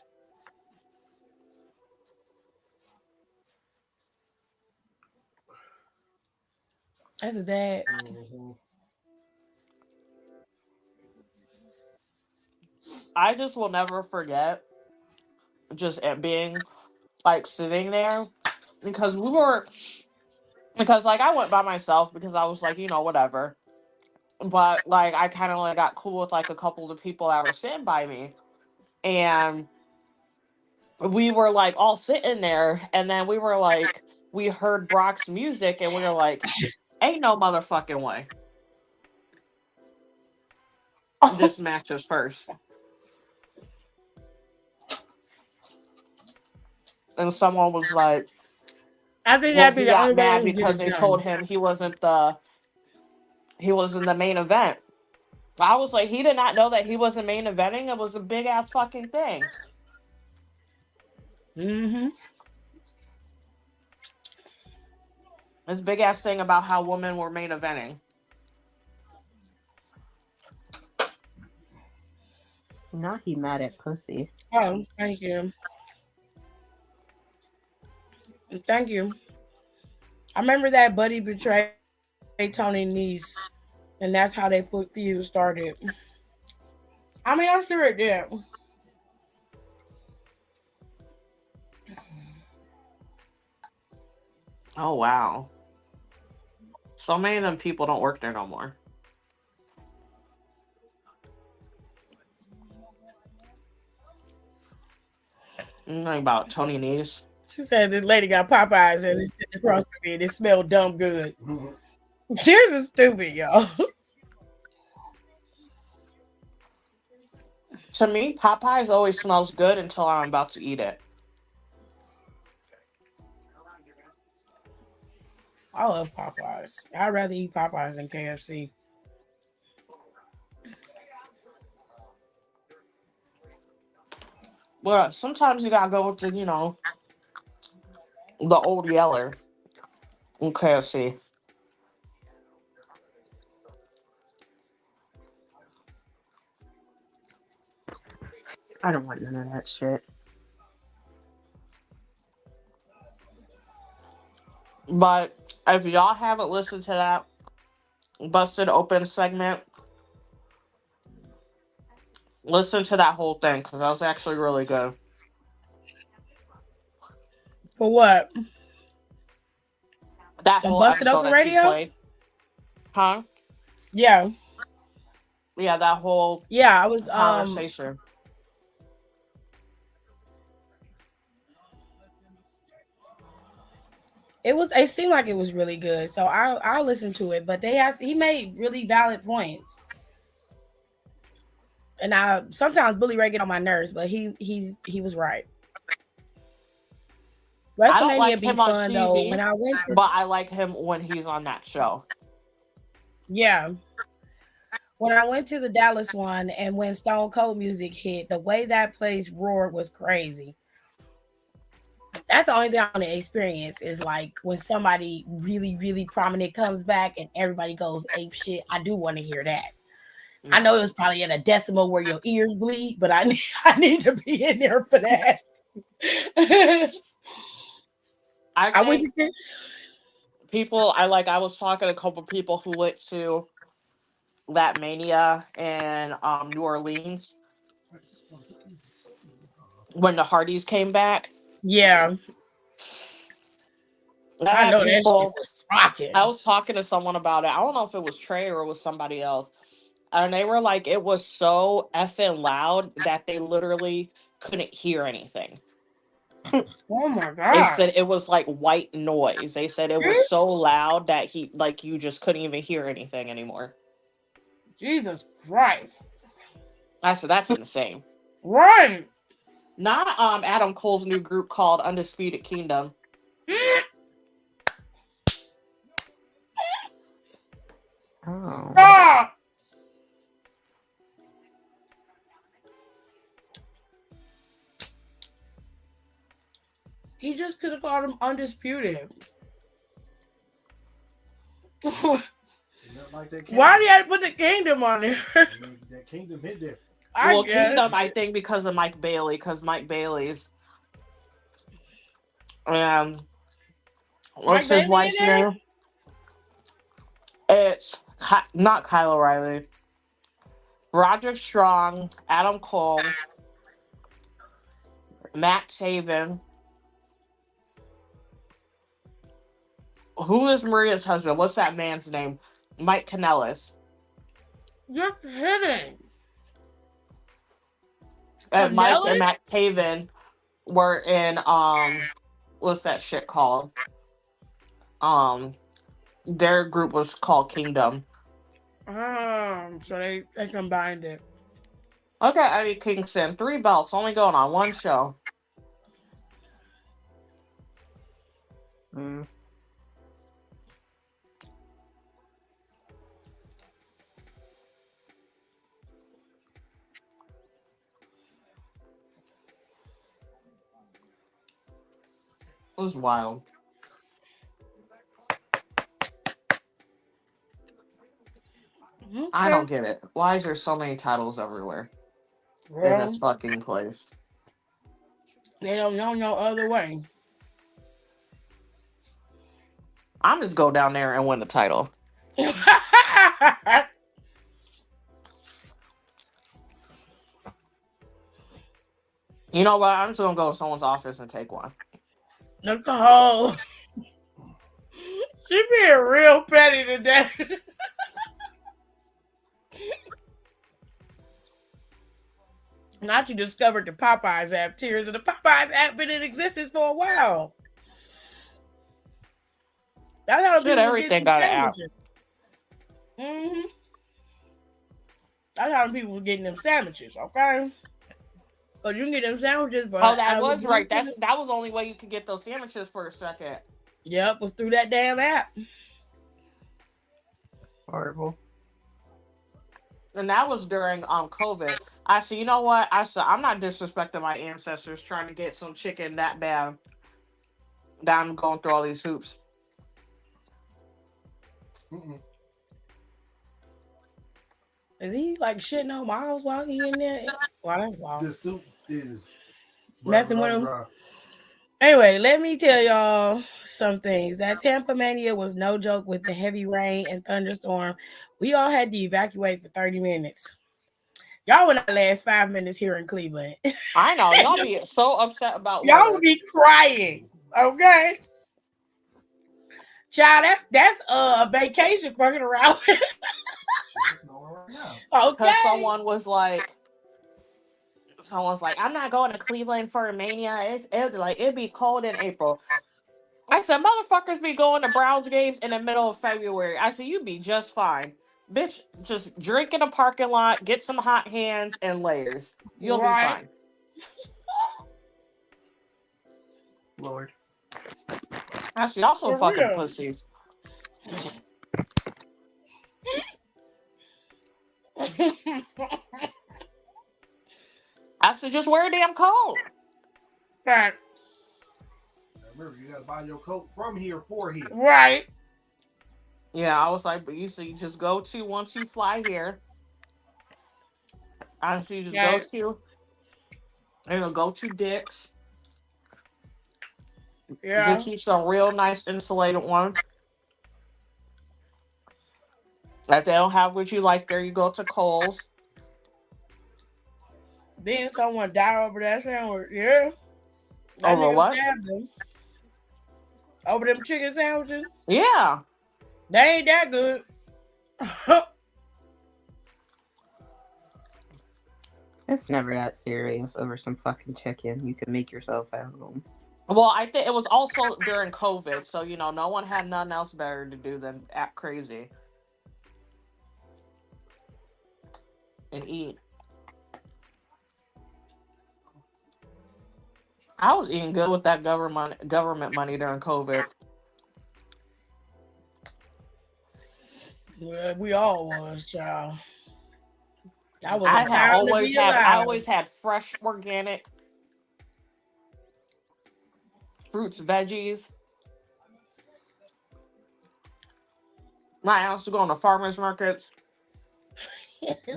That's that. Mm-hmm. I just will never forget just it being like sitting there because I went by myself because I was like, whatever. But like I kind of like got cool with like a couple of the people that were sitting by me. And we were like all sitting there and then we heard Brock's music and we were like, ain't no motherfucking way. This match is first. And someone was like, I think well, that'd be he the got only way they mad can get because it they done. told him he wasn't the main event. I was like, he did not know that he wasn't main eventing. It was a big ass fucking thing. Mm-hmm. This big ass thing about how women were main eventing. Now he mad at pussy. Oh, thank you. Thank you. I remember that Buddy betrayed Tony Nese, and that's how they feud started. I mean, I'm sure it did. Oh wow. So many of them people don't work there no more. Like about Tony Nese. She said this lady got Popeyes and it's sitting across from me and it smelled dumb good. Cheers is stupid, y'all. To me, Popeyes always smells good until I'm about to eat it. I love Popeyes. I'd rather eat Popeyes than KFC. Well, sometimes you gotta go with the old Yeller in KFC. I don't want none of that shit. But if y'all haven't listened to that Busted Open segment, listen to that whole thing because that was actually really good. For what? That On whole Busted episode Open that you Radio? played. Huh? Yeah. Yeah, that whole Yeah, I was conversation. It seemed like it was really good, so I'll listen to it. But he made really valid points, and I sometimes Bully Ray get on my nerves, but he was right. I don't WrestleMania like be him on fun though. TV, When I went to but I like him when he's on that show. yeah, when I went to the Dallas one, and when Stone Cold music hit, the way that place roared was crazy. That's the only thing I want to experience is like when somebody really, really prominent comes back and everybody goes ape shit. I do want to hear that. I Yeah. know it was probably at a decimal where your ears bleed, but I need to be in there for that. I I went think to I was talking to a couple people who went to that Mania in New Orleans I just want to see this. when the Hardys came back. yeah, I I had know that shit people. was I rocking. was talking to someone about it. I don't know if it was Trey or it was somebody else, and they were like, it was so effing loud that they literally couldn't hear anything. Oh my They god. said it was like white noise. They said it was so loud that you just couldn't even hear anything anymore. Jesus Christ. I said that's insane. Right. Not Adam Cole's new group called Undisputed Kingdom. Oh. Ah, he just could have called him undisputed. Not like that kingdom. Why do you have to put the kingdom on there? I mean, that kingdom hit different. I Well, guess. Kingdom, I think because of Mike Bailey, because Mike Bailey's Mike what's his Bailey in wife's there? name? It's not Kyle O'Reilly. Roger Strong, Adam Cole, Matt Taven. Who is Maria's husband? What's that man's name? Mike Kanellis. You're kidding. And Mike and Canellis? Matt Taven were in what's that shit called? Um their group was called Kingdom. So they combined it. Okay, Eddie Kingston, 3 belts, only going on one show. Mm. It was wild. I Okay. don't get it. Why is there so many titles everywhere in this Well, fucking place? they don't know no other way. I'm just go down there and win the title. You know what? I'm just gonna go to someone's office and take one. Nicole, she being real petty today. Not you discovered the Popeyes app, Tears, and the Popeyes app been in existence for a while. That's how Shit, people was getting everything them got an app. sandwiches. Mm-hmm. That's how people was getting them sandwiches, okay? But you can get them sandwiches for Oh, that out of was right. the That was the only way you could get those sandwiches for a second. Yep, was through that damn app. Horrible. And that was during COVID. I said, you know what? I said, I'm not disrespecting my ancestors trying to get some chicken that bad. That I'm going through all these hoops. Mm-mm. Is he like shitting on Miles while he in there? Wow, that's wild. The soup is Messing with on him. dry. Anyway, let me tell y'all some things. That Tampa Mania was no joke with the heavy rain and thunderstorm. We all had to evacuate for 30 minutes. Y'all would not last 5 minutes here in Cleveland. I know. Y'all be so upset about Y'all would weather. be crying. Okay. Child, that's a vacation fucking around. Shit, it's nowhere right now. Because Okay. someone's like, I'm not going to Cleveland for a Mania. It'd be cold in April. I said, motherfuckers be going to Browns games in the middle of February. I said, you be just fine. Bitch, just drink in a parking lot, get some hot hands and layers. You'll be Right. fine. Lord. I said, y'all some For fucking real. pussies. I said, just wear a damn coat. Right. Remember, you gotta buy your coat from here for here. Right. Yeah, I was like, but you see, just go to once you fly here. I see, just go Right. to, go to Dick's, Yeah. get you some real nice insulated ones. If they don't have what you like there, you go to Kohl's. Then someone died over that sandwich. Yeah. That Over nigga what? stabbed him. Over them chicken sandwiches. Yeah. They ain't that good. It's never that serious over some fucking chicken. You can make yourself at home. Well, I think it was also during COVID, so no one had nothing else better to do than act crazy and eat. I was eating good with that government money during COVID. Well, we all was, child. That was a time to be I alive. always had fresh organic fruits, veggies. My aunt used to go on the farmers markets,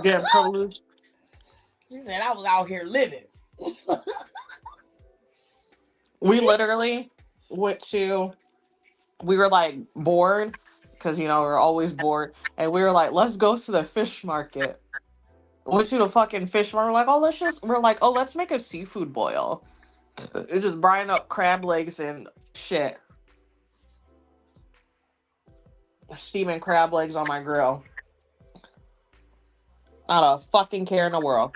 get produce. She said I was out here living. We literally went to. We were like bored because we were always bored, and we were like, let's go to the fish market. Went to the fucking fish market. We're like, oh, let's make a seafood boil. It's just brine up crab legs and shit. Steaming crab legs on my grill. Not a fucking care in the world.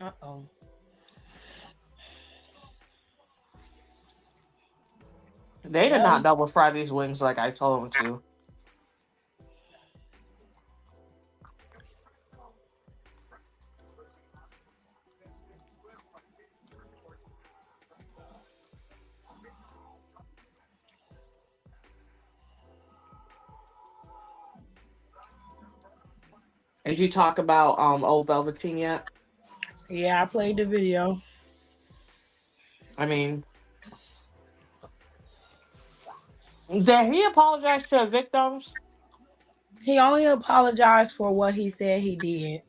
Uh-oh. They did not double fry these wings like I told them to. Did you talk about Old Velveteen yet? Yeah, I played the video. I mean, did he apologize to the victims? He only apologized for what he said he did.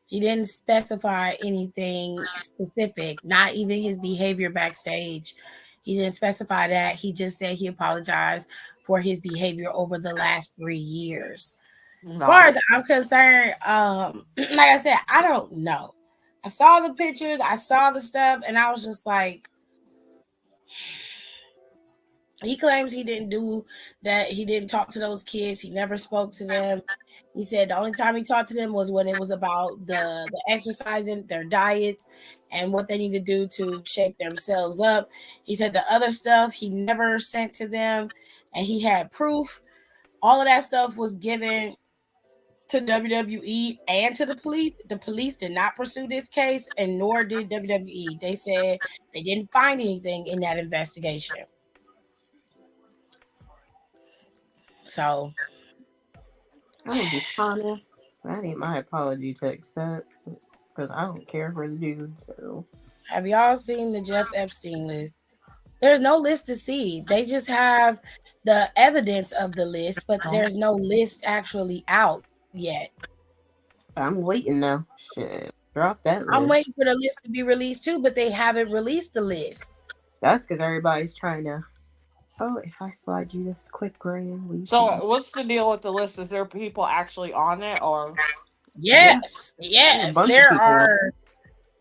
He didn't specify anything specific, not even his behavior backstage. He didn't specify that. He just said he apologized for his behavior over the last 3 years. As far No. as I'm concerned, like I said, I don't know. I saw the pictures, I saw the stuff, and I was just like, he claims he didn't do that. He didn't talk to those kids. He never spoke to them. He said the only time he talked to them was when it was about the exercising, their diets, and what they need to do to shape themselves up. He said the other stuff he never sent to them, and he had proof. All of that stuff was given to WWE and to the police. The police did not pursue this case, and nor did WWE. They said they didn't find anything in that investigation. So I'm gonna be honest. That ain't my apology to accept because I don't care for the dude. So, have y'all seen the Jeff Epstein list? There's no list to see. They just have the evidence of the list, but there's no list actually out yet. I'm waiting now. Shit, drop that list. I'm waiting for the list to be released too, but they haven't released the list. That's because everybody's trying to. Oh, if I slide you this quick grand, So what's the deal with the list? Is there people actually on it, or? Yes, There's a bunch of there people. are.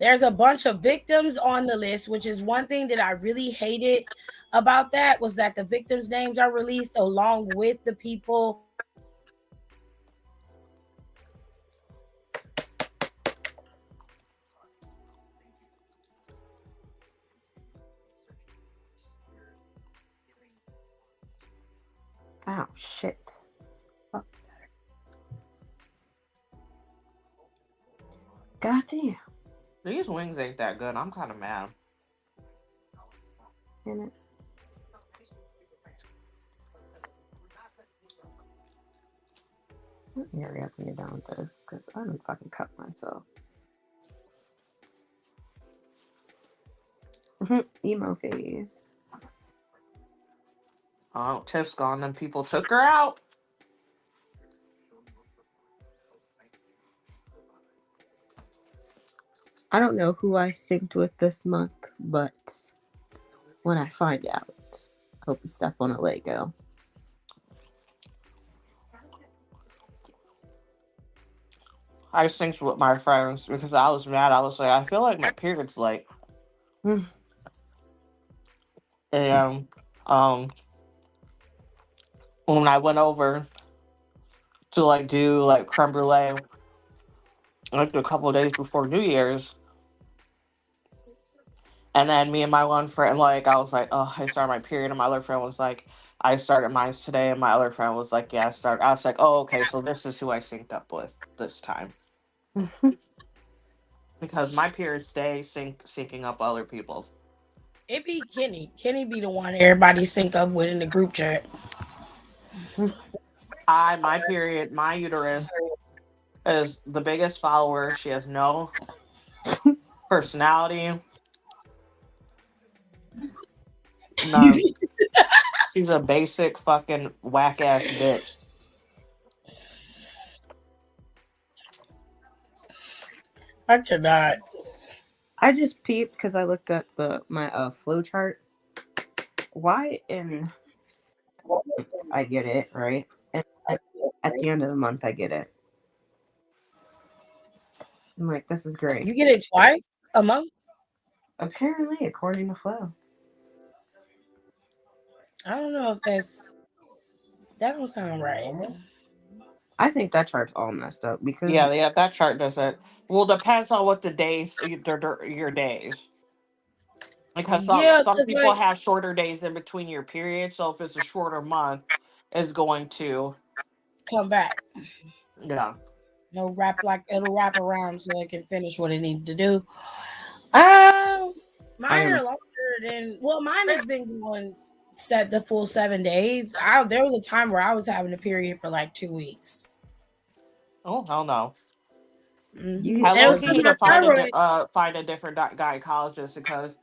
There's a bunch of victims on the list, which is one thing that I really hated about that was that the victims' names are released along with the people Oh shit. Oh, God damn. These wings ain't that good. I'm kind of mad. Damn it. Let me hurry up and get down with this because I done fucking cut myself. Emo phase. Oh, Tiff's gone and people took her out. I don't know who I synced with this month, but when I find out, hope you step on a Lego. I synced with my friends because I was mad. I was like, I feel like my period's late. Hmm. And when I went over to like do like creme brulee, like a couple of days before New Year's, and then me and my one friend, like, I was like, oh, I started my period, and my other friend was like, I started mine today, and my other friend was like, yeah, I started. I was like, oh, okay, so this is who I synced up with this time because my periods stay syncing up other people's. It be Kenny. Kenny be the one everybody sync up with in the group chat. My period, my uterus is the biggest follower. She has no personality, none. She's a basic fucking whack ass bitch. I cannot. I just peeped because I looked at my flow chart. Why in I get it, right? And at the end of the month I get it. I'm like, this is great. You get it twice a month? Apparently, according to Flow. I don't know if that don't sound right. I think that chart's all messed up because Yeah, that chart doesn't. Well, depends on what the days, your days. Because Yeah, some cause people like have shorter days in between your periods. So if it's a shorter month, it's going to, come back. yeah. No wrap like it'll wrap around so it can finish what it needs to do. Um, I mine am are longer than mine has been going set the full 7 days. I There was a time where I was having a period for like 2 weeks. Oh hell no. you I And it low was as key because need my to find thyroid. find a different gynecologist because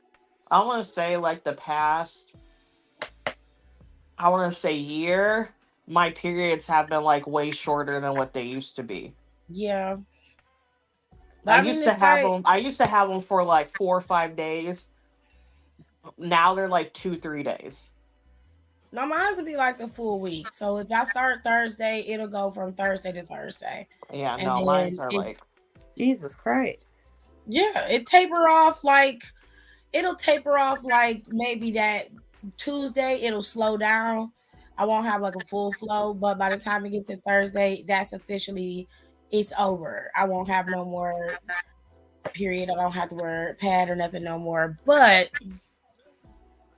I want to say like the past, I want to say year, my periods have been like way shorter than what they used to be. Yeah, but I I mean used to it's have like them. I used to have them for like 4 or 5 days. Now they're like 2 3 days. no, mine will be like the full week. So if I start Thursday, it'll go from Thursday to Thursday, Yeah, and no, mine's then are it like. Jesus Christ. it taper off like it'll taper off like maybe that Tuesday it'll slow down. I won't have like a full flow, but by the time we get to Thursday, that's officially it's over. I won't have no more period. I don't have to wear a pad or nothing no more. But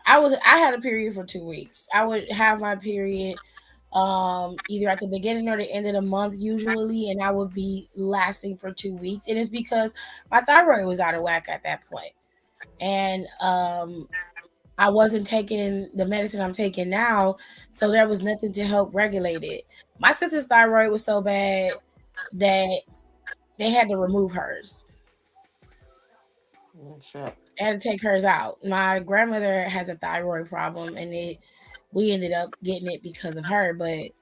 I had a period for 2 weeks. I would have my period either at the beginning or the end of the month usually, and I would be lasting for 2 weeks. And it's because my thyroid was out of whack at that point. And I wasn't taking the medicine I'm taking now, so there was nothing to help regulate it. My sister's thyroid was so bad that they had to remove hers. Shit. They had to take hers out. My grandmother has a thyroid problem, and we ended up getting it because of her. But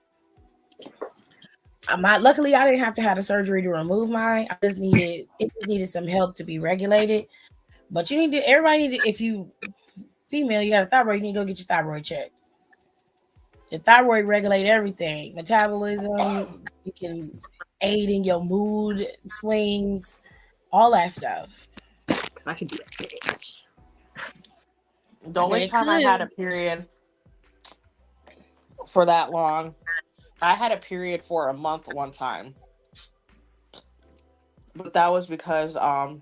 luckily, I didn't have to have the surgery to remove mine. It just needed some help to be regulated. But everybody need to, if you female, you got a thyroid, you need to go get your thyroid checked. The thyroid regulate everything, metabolism. You can aid in your mood swings, all that stuff. Because I could be a bitch. The I mean, only it time I had a could. period for that long, I had a period for a month one time, but that was because of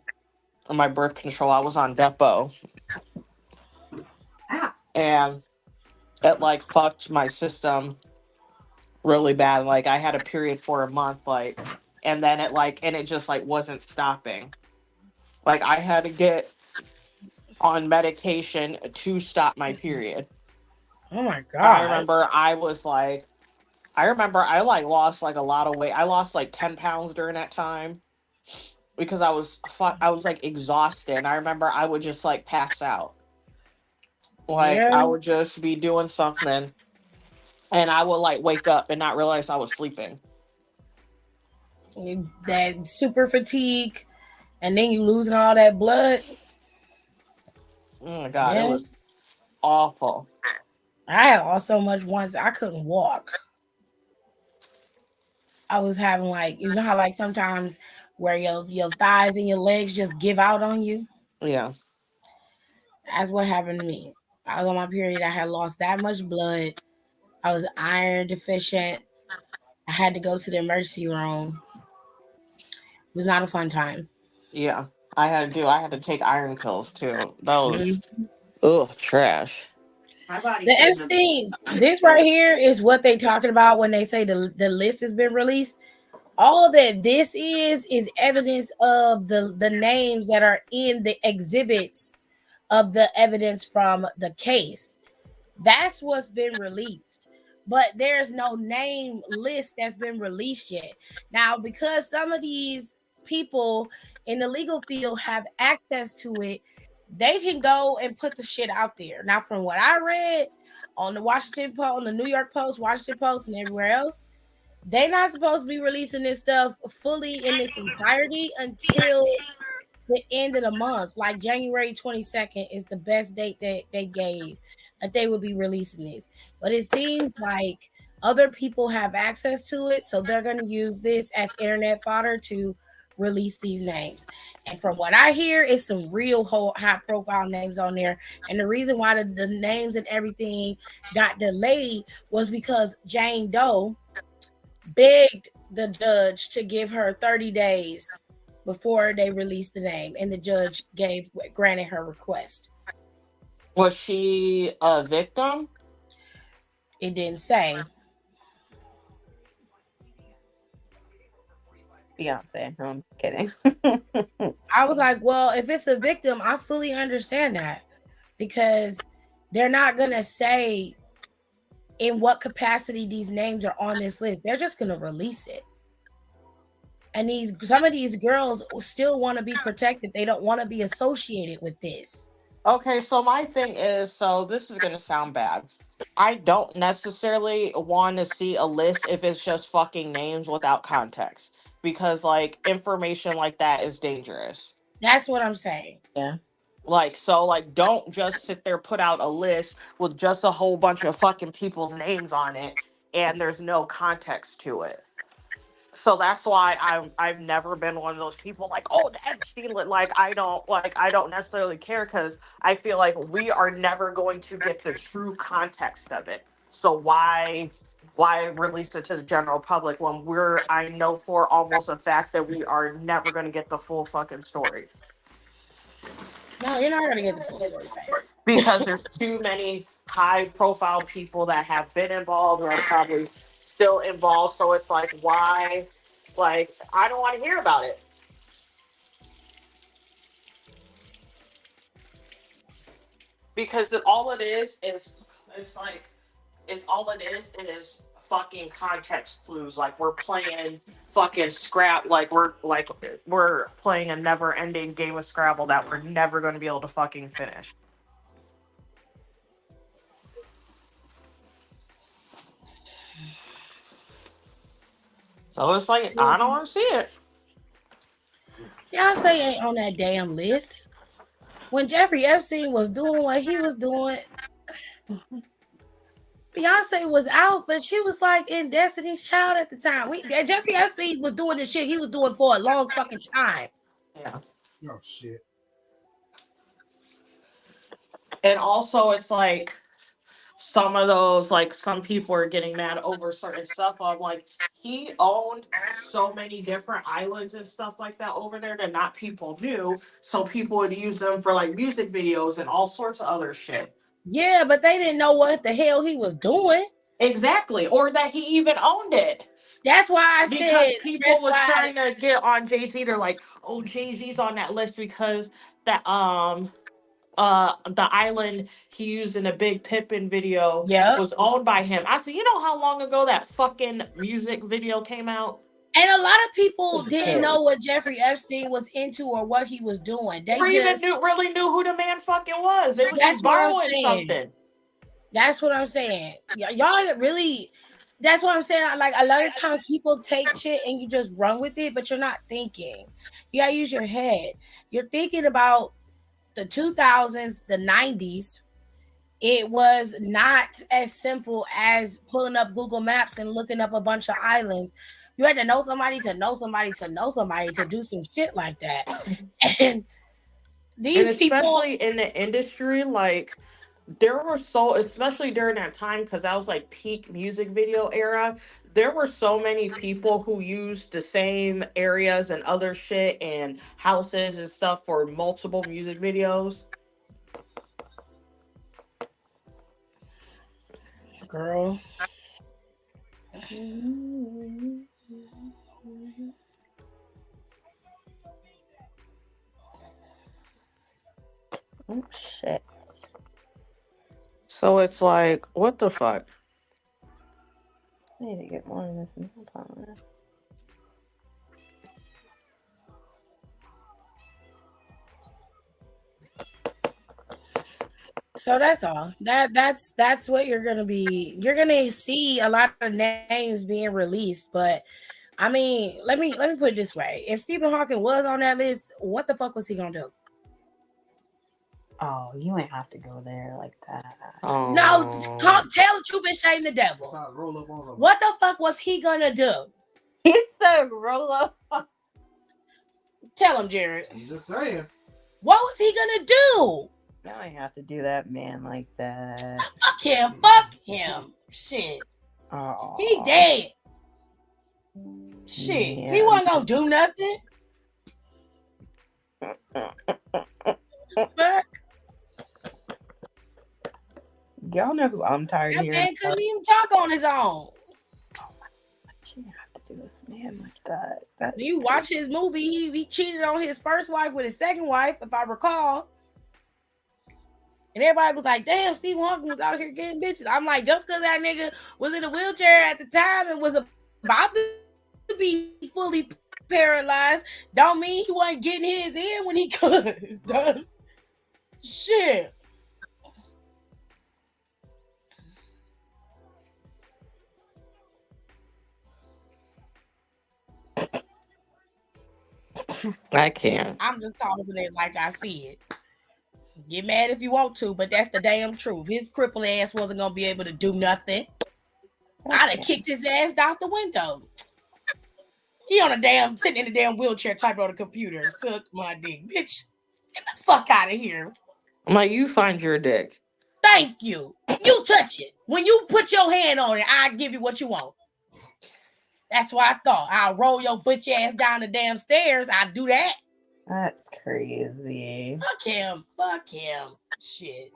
my birth control. I was on Depo, Ah. and it like fucked my system really bad. Like I had a period for a month, like, and then it just like wasn't stopping. Like I had to get on medication to stop my period. Oh my I god. remember I remember I like lost like a lot of weight. I lost like 10 pounds during that time because I was like exhausted. And I remember I would just like pass out. Like Yeah. I would just be doing something and I would like wake up and not realize I was sleeping. That super fatigue, and then you losing all that blood. Oh my god, it Yeah. was awful. I had lost so much once I couldn't walk. I was having like, you know how like sometimes where your thighs and your legs just give out on you. Yeah. That's what happened to me. I was on my period. I had lost that much blood. I was iron deficient. I had to go to the emergency room. It was not a fun time. Yeah. I had to take iron pills too. That was Mhm. trash. My body The shouldn't have. Epstein, this right here is what they talking about when they say the list has been released. All that this is evidence of the names that are in the exhibits of the evidence from the case. That's what's been released. But there's no name list that's been released yet. Now, because some of these people in the legal field have access to it, they can go and put the shit out there. Now, from what I read on the Washington Post, on the New York Post, Washington Post, and everywhere else, they're not supposed to be releasing this stuff fully in its entirety until the end of the month. Like January 22nd is the best date that they gave that they would be releasing this. But it seems like other people have access to it, so they're going to use this as internet fodder to release these names. And from what I hear, it's some real high profile names on there. And the reason why the names and everything got delayed was because Jane Doe begged the judge to give her 30 days before they released the name, and the judge granted her request. Was she a victim? It didn't say. Beyonce. No, I'm kidding. I was like, well, if it's a victim, I fully understand that because they're not gonna say in what capacity these names are on this list. They're just gonna release it. And these some of these girls still want to be protected. They don't want to be associated with this. Okay, so my thing is, so this is gonna sound bad. I don't necessarily want to see a list if it's just fucking names without context because like information like that is dangerous. That's what I'm saying. Yeah. Like so like don't just sit there put out a list with just a whole bunch of fucking people's names on it and there's no context to it. So that's why I've never been one of those people like, oh, the Epstein like I don't necessarily care because I feel like we are never going to get the true context of it. So why release it to the general public when I know for almost a fact that we are never going to get the full fucking story No, you're not gonna get the full story back. because there's too many high profile people that have been involved or are probably still involved. So it's like why like I don't want to hear about it. Because all it is it's like it's all it is fucking context clues. Like we're playing fucking scrap like we're playing a never ending game of Scrabble that we're never gonna be able to fucking finish. So it's like I don't want to see it. Beyonce ain't on that damn list. When Jeffrey Epstein was doing what he was doing, Beyonce was out, but she was like in Destiny's Child at the time. Jeffrey Epstein was doing the shit he was doing for a long fucking time. Yeah. Oh shit. And also it's like some of those like some people are getting mad over certain stuff. I'm like he owned so many different islands and stuff like that over there that not people knew. So people would use them for like music videos and all sorts of other shit. Yeah, but they didn't know what the hell he was doing. Exactly. Or that he even owned it. That's why I Because said. people That's was why. trying to get on Jay-Z. They're like, oh, Jay-Z's on that list because that the island he used in a Big Pippin video Yep. was owned by him. I said, you know how long ago that fucking music video came out? And a lot of people didn't Hell, know what Jeffrey Epstein was into or what he was doing. They Or even just. really knew who the man fucking was. They was That's just what I'm borrowing saying. something. That's what I'm saying. Y'all really. That's what I'm saying. Like a lot of times people take shit and you just run with it, but you're not thinking. You gotta use your head. You're thinking about the 2000s, the 90s. It was not as simple as pulling up Google Maps and looking up a bunch of islands. You had to know somebody to know somebody to know somebody to do some shit like that. And And these people, especially in the industry, like there were so, especially during that time, because that was like peak music video era. There were so many people who used the same areas and other shit and houses and stuff for multiple music videos. girl, oh shit. So it's like, what the fuck? I need to get more of this nail polish. so that's all. That's what you're gonna be. You're gonna see a lot of names being released, but I mean, let me put it this way: if Stephen Hawking was on that list, what the fuck was he gonna do? Oh, you ain't have to go there like that. No, Oh, tell the truth and shame the devil. Besides, roll up on something. What the fuck was he gonna do? He said roll up. Tell him, Jared. I'm just saying. What was he gonna do? You ain't have to do that, man, like that. Fuck him. Fuck him. Shit. Oh, He dead. Shit. He man. wasn't gonna do nothing. Fuck. Y'all know who I'm tired of That hearing man couldn't about. even talk on his own. You ain't have to do this, man, like that. That You watch his movie, he cheated on his first wife with his second wife, if I recall. And everybody was like, damn, Steve Hawking was out here getting bitches. I'm like, just because that nigga was in a wheelchair at the time and was about to be fully paralyzed, don't mean he wasn't getting his in when he could. Shit. I can't. I'm just calling it like I see it. Get mad if you want to, but that's the damn truth. His crippled ass wasn't gonna be able to do nothing. I'd have kicked his ass out the window. He on a damn sitting in a damn wheelchair typing on a computer. Suck my dick. Bitch, get the fuck out of here. I'm like, you find your dick. Thank you. You touch it. When you put your hand on it, I'll give you what you want. That's what I thought. I'll roll your butch ass down the damn stairs. I'll do that. That's crazy. Fuck him. Fuck him. Shit.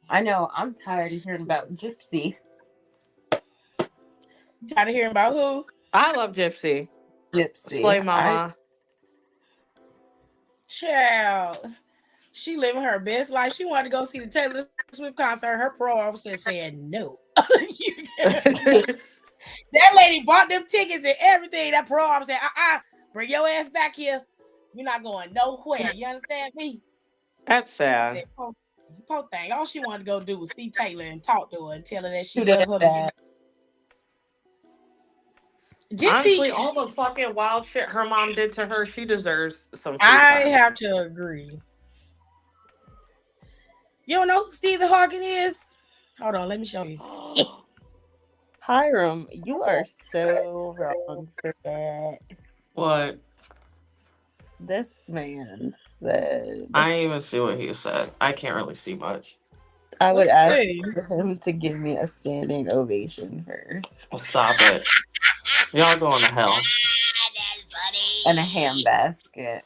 I know. I'm tired of hearing about Gypsy. Tired of hearing about who? I love Gypsy. Slay Mama. Child. She living her best life. She wanted to go see the Taylor Swift concert. Her pro officer said no. That lady bought them tickets and everything. That pro officer said, bring your ass back here. You're not going nowhere. You understand me? That's sad. Said, poor thing. All she wanted to go do was see Taylor and talk to her and tell her that she Who did loved her. that? Honestly, all the fucking wild shit her mom did to her, she deserves some free I time. have to agree. You don't know who Stephen Hawking is? Hold on, let me show you. Hiram, you are so wrong for that. What? This man said, I didn't even see what he said. I can't really see much. I would ask Hey. for him to give me a standing ovation first. Stop it. Y'all going to hell. That's funny. And a ham basket.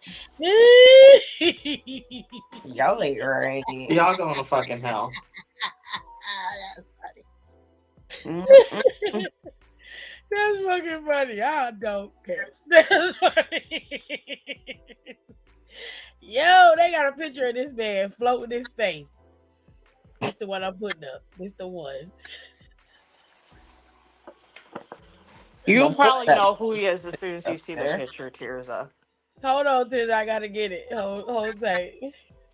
Y'all ain't right. Y'all going to fucking hell. Mm-mm. That's fucking funny. I don't care. That's funny. Yo, they got a picture of this man floating in space. This the one I'm putting up. This the one. You Don't put probably that know who he is as soon as you up see the there. picture, Tirza. Hold on, Tiz. I gotta get it. Hold tight.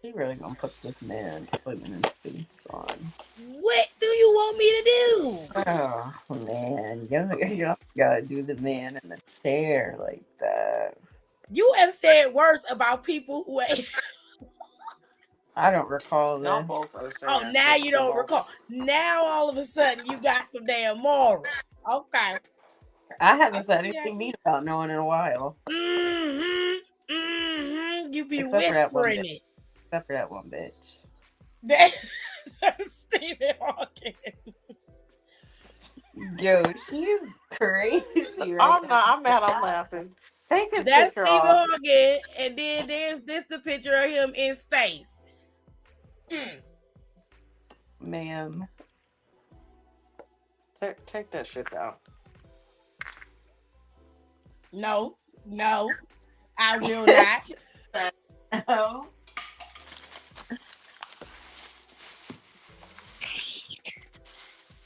She really gonna put this man living in space on. What do you want me to do? Oh man, you gotta do the man in the chair like that. You have said worse about people who ain't. I don't recall Y'all this. both are saying Oh, that now shit you too don't much. recall. Now all of a sudden you got some damn morals. Okay. I haven't said Yeah. anything mean about no one in a while, You be except for that one whispering bitch. it. Except for that one bitch. That's Stephen Hawking. Yo, she's crazy right I'm now. not. I'm mad. I'm laughing. Take his That's picture Stephen off. Hawking, and then there's the picture of him in space. Ma'am. Take that shit down. No, I will not. Oh.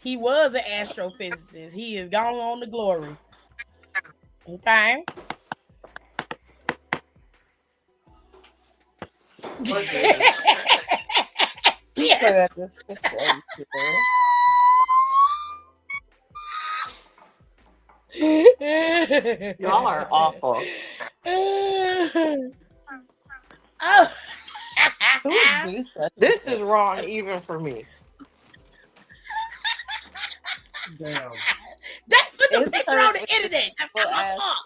He was an astrophysicist. He is gone on to glory. Okay. Look at this. She still got this picture of Y'all are awful. Oh. Who would do such a This is thing? wrong even for me. Damn. They put the It's picture her on the with this internet. That's evil not my ass. fault.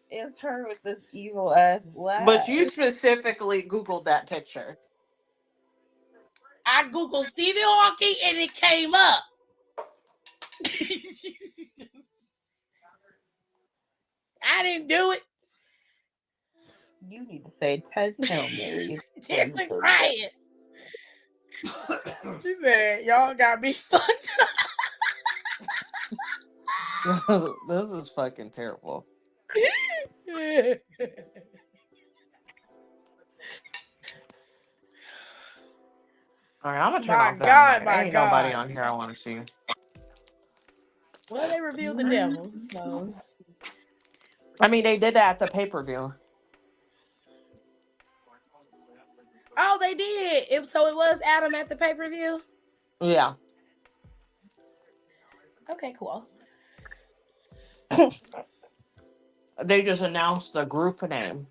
It's her with this evil ass But you laugh. specifically Googled that picture. I Googled Stephen Hawking and it came up. I didn't do it. You need to say 10 Hail Marys. Just crying. She said, y'all got me fucked This is fucking terrible. up. All right, I'm gonna turn My off that God, mic. my Ain't nobody God. on here I want to see. Well, they revealed the devil, so. I mean, they did that at the pay-per-view. Oh, they did. So it was Adam at the pay-per-view? Yeah. Okay, cool. They just announced the group name,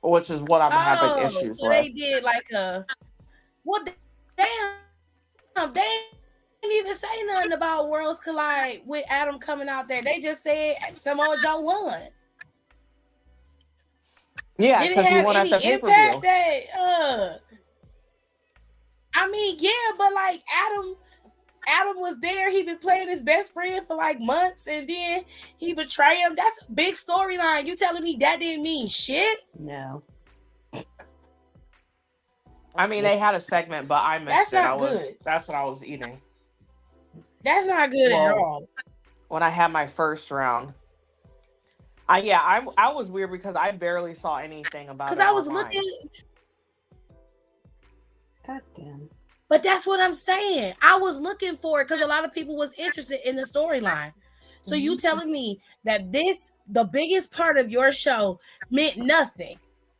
which is what I'm having Oh, issues so with. they did like a. Well, damn. They didn't even say nothing about Worlds Collide with Adam coming out there. They just said Samoa Joe won. Yeah, Did it because he have won at the any impact pay-per-view. that I mean, yeah, but like Adam was there. He been playing his best friend for like months, and then he betrayed him. That's a big storyline. You telling me that didn't mean shit? No. I mean, they had a segment, but I missed That's it. not good. That's what I was eating. That's not good at Well, all. when I had my first round. I was weird because I barely saw anything about Because it I was online. looking, God damn. but that's what I'm saying. I was looking for it because a lot of people was interested in the storyline. So you telling me that the biggest part of your show meant nothing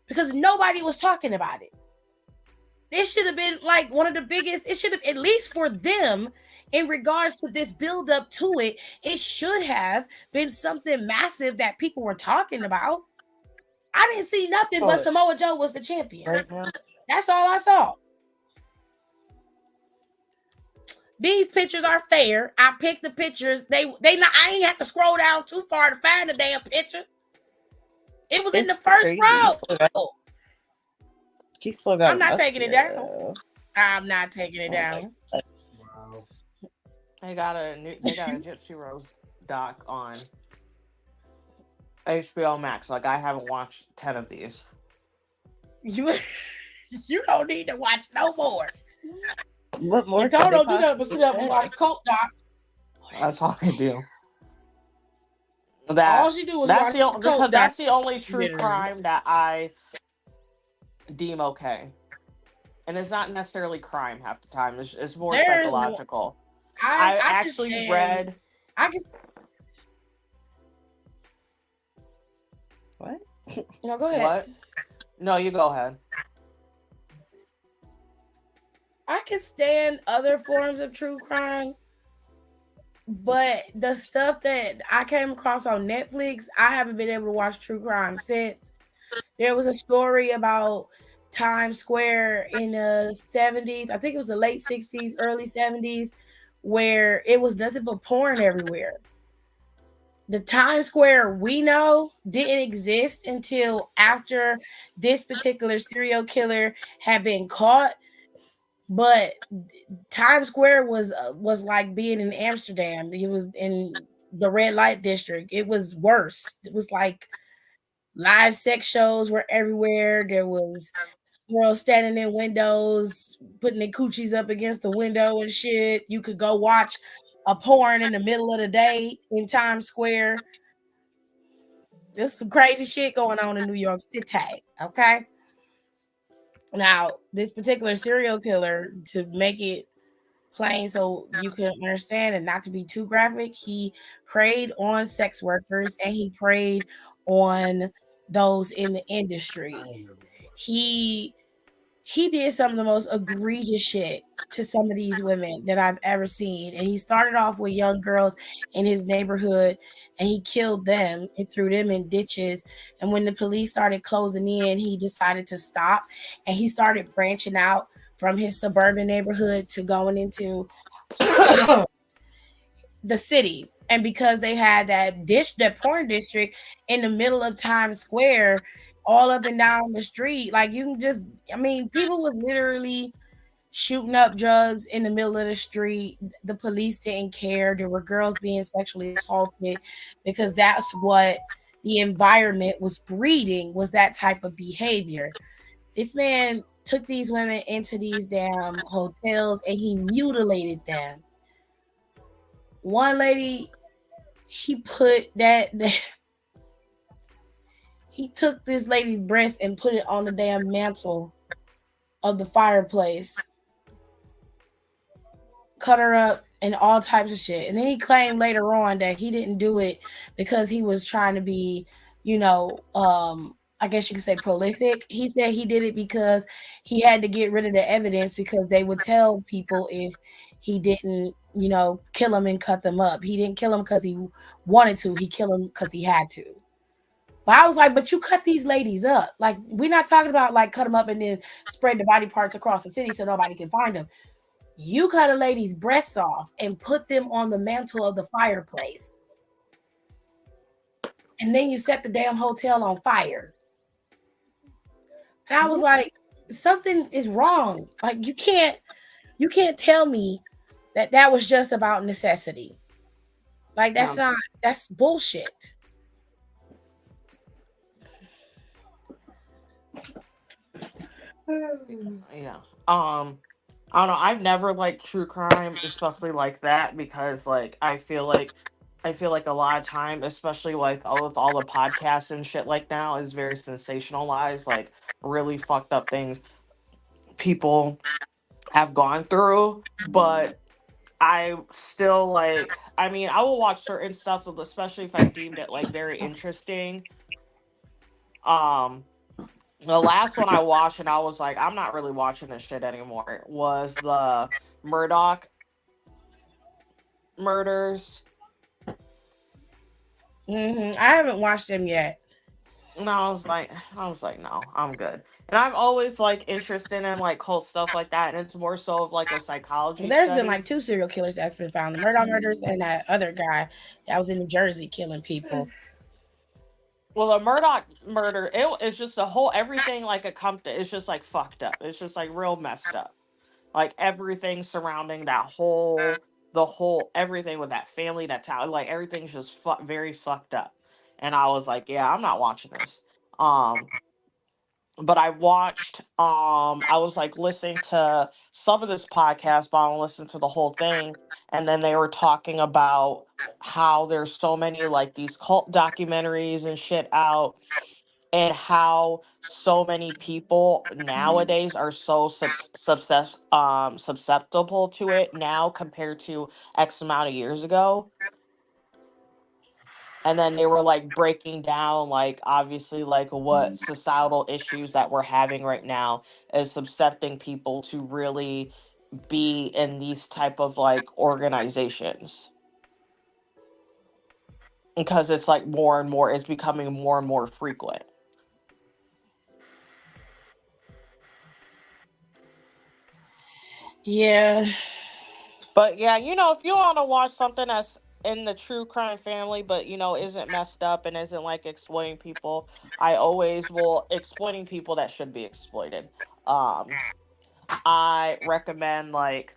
because nobody was talking about it. This should have been like one of the biggest. It should have, at least for them, in regards to this build up to it, it should have been something massive that people were talking about. I didn't see nothing but Samoa Joe was the champion. Right now. That's all I saw. These pictures are fair. I picked the pictures. They not. I ain't have to scroll down too far to find the damn picture. It was in the It's first crazy. row. She still got I'm not taking it down. I'm not taking it down. Wow. They got a Gypsy Rose doc on. HBO Max. Like I haven't watched 10 of these. You you don't need to watch no more. What more could Nicole they don't do nothing but sit possibly up and say? watch cult docs. That's all I do. All That she do is that's watch the only, cult because that's the only true documentaries. crime that I deem okay. And it's not necessarily crime half the time. It's more There's one psychological. I I I can actually stand read I can What? no go ahead. what? No, you go ahead. I can stand other forms of true crime, but the stuff that I came across on Netflix, I haven't been able to watch true crime since. There was a story about Times Square in the 70s. I think it was the late 60s, early 70s, where it was nothing but porn everywhere. The Times Square we know didn't exist until after this particular serial killer had been caught. But Times Square was like being in Amsterdam. It was in the red light district. It was worse. It was like live sex shows were everywhere. There was girls standing in windows, putting their coochies up against the window and shit. You could go watch a porn in the middle of the day in Times Square. There's some crazy shit going on in New York City. Okay. Now, this particular serial killer, to make it plain so you can understand and not to be too graphic, he preyed on sex workers and he preyed on those in the industry. He he did some of the most egregious shit to some of these women that I've ever seen. And he started off with young girls in his neighborhood and he killed them and threw them in ditches. And when the police started closing in, he decided to stop and he started branching out from his suburban neighborhood to going into the city. And because they had that porn district in the middle of Times Square, all up and down the street, like you can just, I mean, people was literally shooting up drugs in the middle of the street. The police didn't care. There were girls being sexually assaulted because that's what the environment was breeding, was that type of behavior. This man took these women into these damn hotels and he mutilated them. One lady, he put he took this lady's breast and put it on the damn mantle of the fireplace, cut her up and all types of shit. And then he claimed later on that he didn't do it because he was trying to be, I guess you could say prolific. He said he did it because he had to get rid of the evidence because they would tell people if he didn't, kill them and cut them up. He didn't kill them because he wanted to. He killed them because he had to. But I was like, but you cut these ladies up. Like, we're not talking about like cut them up and then spread the body parts across the city so nobody can find them. You cut a lady's breasts off and put them on the mantle of the fireplace. And then you set the damn hotel on fire. And I was like, something is wrong. Like you can't tell me that that was just about necessity. Like Yeah. that's bullshit. Yeah. I don't know. I've never liked true crime, especially like that, because like I feel like a lot of time, especially like with all the podcasts and shit like now, is very sensationalized, like really fucked up things people have gone through. But I still like. I mean, I will watch certain stuff, especially if I deemed it like very interesting. Um, the last one I watched, and I was like, I'm not really watching this shit anymore, was the Murdoch murders. I haven't watched them yet. And I was like, no, I'm good. And I'm always like interested in like cult stuff like that, and it's more so of like a Well, psychology there's been like study. two serial killers that's been found: the Murdoch murders and that other guy that was in New Jersey killing people. Well, the Murdoch murder, it's just the whole everything like a company. It's just like fucked up. It's just like real messed up. Like everything surrounding the whole everything with that family, that town, like everything's just very fucked up. and I was like, yeah, I'm not watching this. Um, but I watched I was like listening to some of this podcast, but I don't listen to the whole thing. And then they were talking about how there's so many like these cult documentaries and shit out, and how so many people nowadays are so susceptible to it now compared to X amount of years ago. And then they were like breaking down like obviously like what societal issues that we're having right now is subjecting people to really be in these type of like organizations, because it's like more and more, it's becoming more and more frequent. Yeah. But yeah, if you want to watch something that's in the true crime family, but isn't messed up and isn't like exploiting people, I always will exploiting people that should be exploited. um I recommend like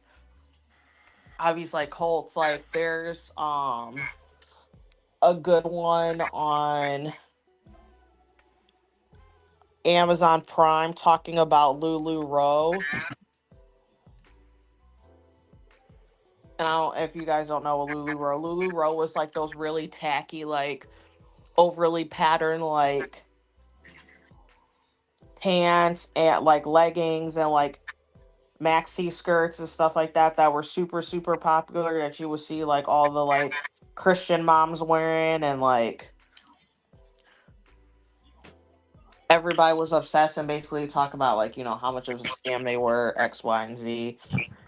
obviously like cults. Like there's a good one on Amazon Prime talking about Lulu Rowe. And I don't, if you guys don't know what Lulu Rowe. Lulu Rowe was like those really tacky, like overly patterned like pants and like leggings and like maxi skirts and stuff like that that were super super popular, that you would see like all the like Christian moms wearing, and like everybody was obsessed and basically talk about like how much of a scam they were, X, Y, and Z,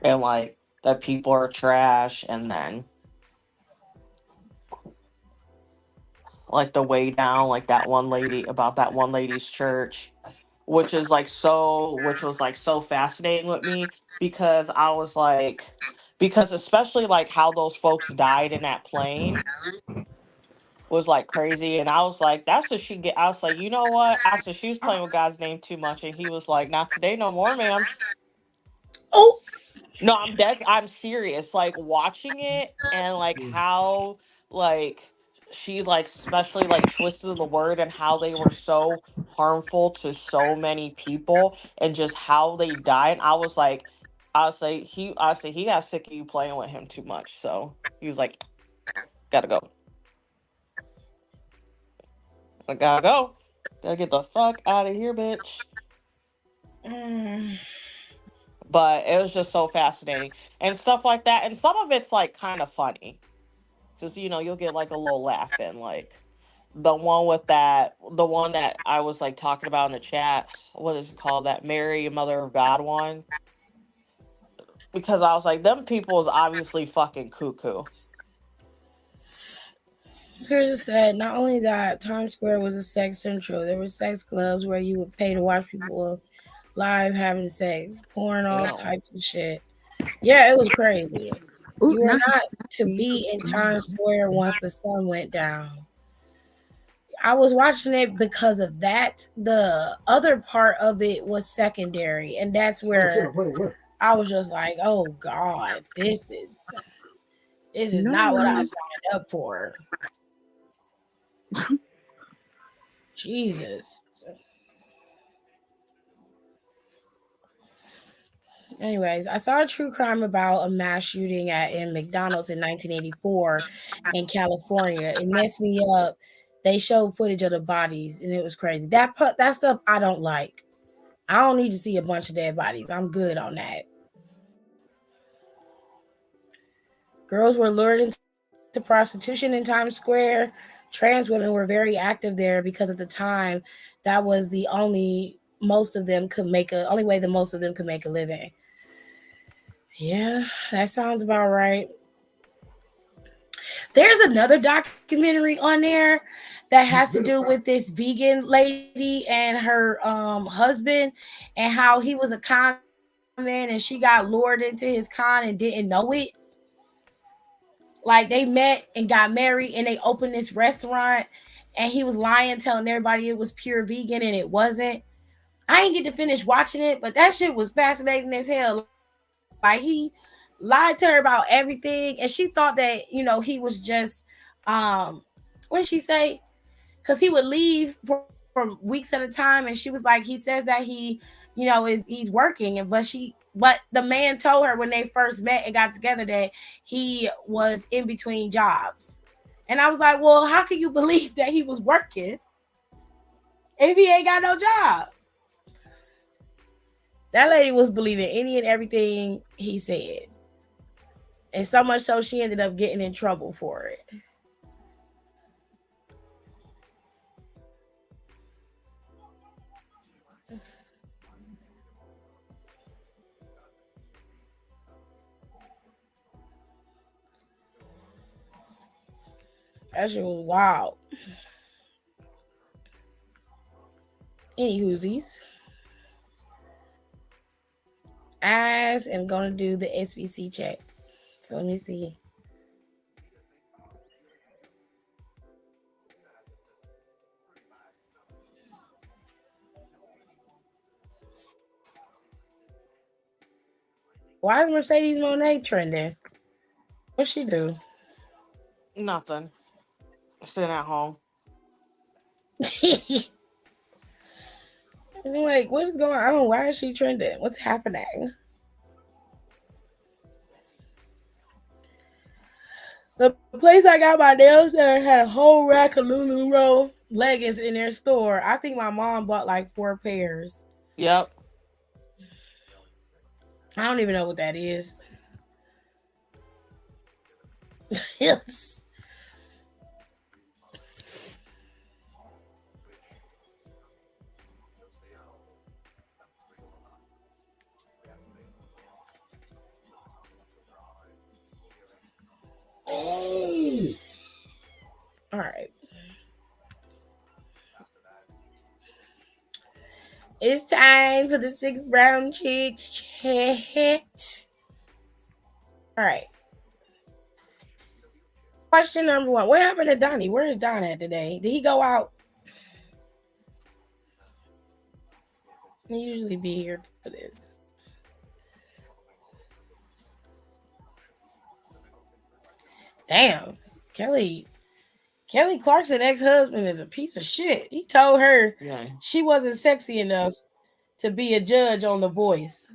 and like that people are trash. And then like the way down, like that one lady, about that one lady's church, which was like so fascinating with me, because I was like, because especially like how those folks died in that plane was like crazy. And I was like, that's what she get. I was like, you know what? I said she was playing with God's name too much. And he was like, not today, no more, ma'am. Oh, No, I'm serious. Like watching it and like how like she like especially like twisted the word and how they were so harmful to so many people and just how they died. I say he got sick of you playing with him too much. So he was like, gotta go. I gotta go. Gotta get the fuck out of here, bitch. mm, But it was just so fascinating and stuff like that. And some of it's like kind of funny, because you'll get like a little laugh in, like the one that I was like talking about in the chat. What is it called? That Mary Mother of God one. Because I was like, them people is obviously fucking cuckoo. here's a said. Not only that, Times Square was a sex central. There were sex clubs where you would pay to watch people live having sex, pouring all Ew. types of shit. Yeah, it was crazy. Ooh, You were not nice. to be in Times Square once the sun went down. I was watching it because of that. The other part of it was secondary, and that's Oh shit! where I'm playing with. I was just like, "Oh God, this is not what I No. signed up for." Jesus. Anyways, I saw a true crime about a mass shooting at in McDonald's in 1984 in California. It messed me up. They showed footage of the bodies, and it was crazy. That stuff I don't like. I don't need to see a bunch of dead bodies. I'm good on that. Girls were lured into prostitution in Times Square. Trans women were very active there because at the time that was the only way that most of them could make a living. Yeah, that sounds about right. There's another documentary on there that has to do with this vegan lady and her husband, and how he was a con man and she got lured into his con and didn't know it. Like they met and got married and they opened this restaurant, and he was lying, telling everybody it was pure vegan and it wasn't. I didn't get to finish watching it, but that shit was fascinating as hell. Like he lied to her about everything, and she thought that he was just what did she say? because he would leave for weeks at a time, and she was like, he says that he's working, and but the man told her when they first met and got together that he was in between jobs. And I was like, well, how can you believe that he was working if he ain't got no job? That lady was believing any and everything he said. And so much so she ended up getting in trouble for it. That shit was wild. Any whoosies. I am gonna do the SBC check. So let me see. Why is Mercedes Monet trending? What'd she do? Nothing. Sitting at home. I'm like, what is going on? Why is she trending? What's happening? The place I got my nails done had a whole rack of Lululemon leggings in their store. I think my mom bought like 4 pairs. Yep. I don't even know what that is. Yes. All right. It's time for the 6 brown chicks chat. All right. Question number 1. What happened to Donnie? Where is Don at today? Did he go out? He usually be here for this. Damn. Kelly Clarkson ex-husband is a piece of shit. He told her Yeah. she wasn't sexy enough to be a judge on The Voice.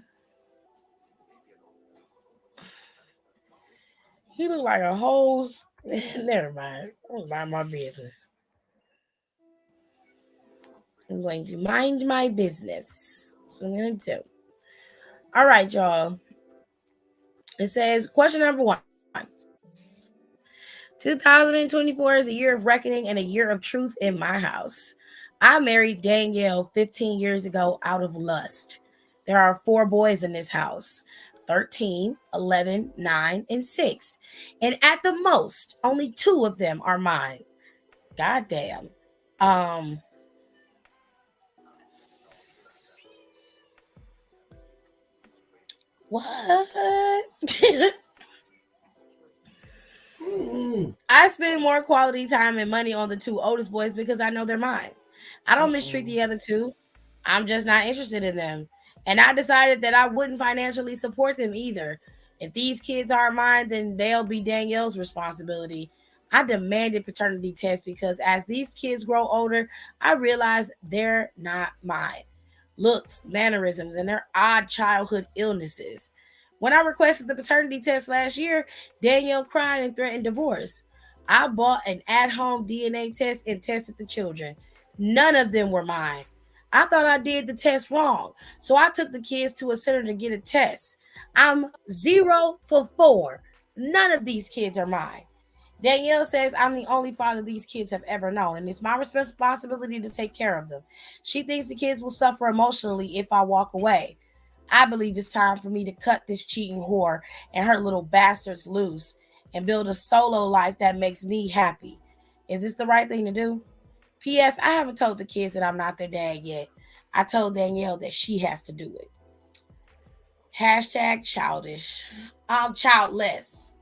He looked like a hose. Never mind. Don't mind my business. I'm going to mind my business. That's what I'm going to do. All right, y'all. It says, question number 1. 2024 is a year of reckoning and a year of truth in my house. I married Danielle 15 years ago out of lust. There are 4 boys in this house: 13, 11, 9, and 6. And at the most, only 2 of them are mine. Goddamn. What? I spend more quality time and money on the 2 oldest boys because I know they're mine. I don't mistreat the other 2. I'm just not interested in them. And I decided that I wouldn't financially support them either. If these kids aren't mine, then they'll be Danielle's responsibility. I demanded paternity tests because as these kids grow older, I realize they're not mine. Looks, mannerisms, and their odd childhood illnesses. When I requested the paternity test last year, Danielle cried and threatened divorce. I bought an at home DNA test and tested the children. None of them were mine. I thought I did the test wrong, so I took the kids to a center to get a test. I'm 0 for 4. None of these kids are mine. Danielle says I'm the only father these kids have ever known, and it's my responsibility to take care of them. She thinks the kids will suffer emotionally if I walk away. I believe it's time for me to cut this cheating whore and her little bastards loose and build a solo life that makes me happy. Is this the right thing to do? P.S. I haven't told the kids that I'm not their dad yet. I told Danielle that she has to do it. Hashtag childish. I'm childless.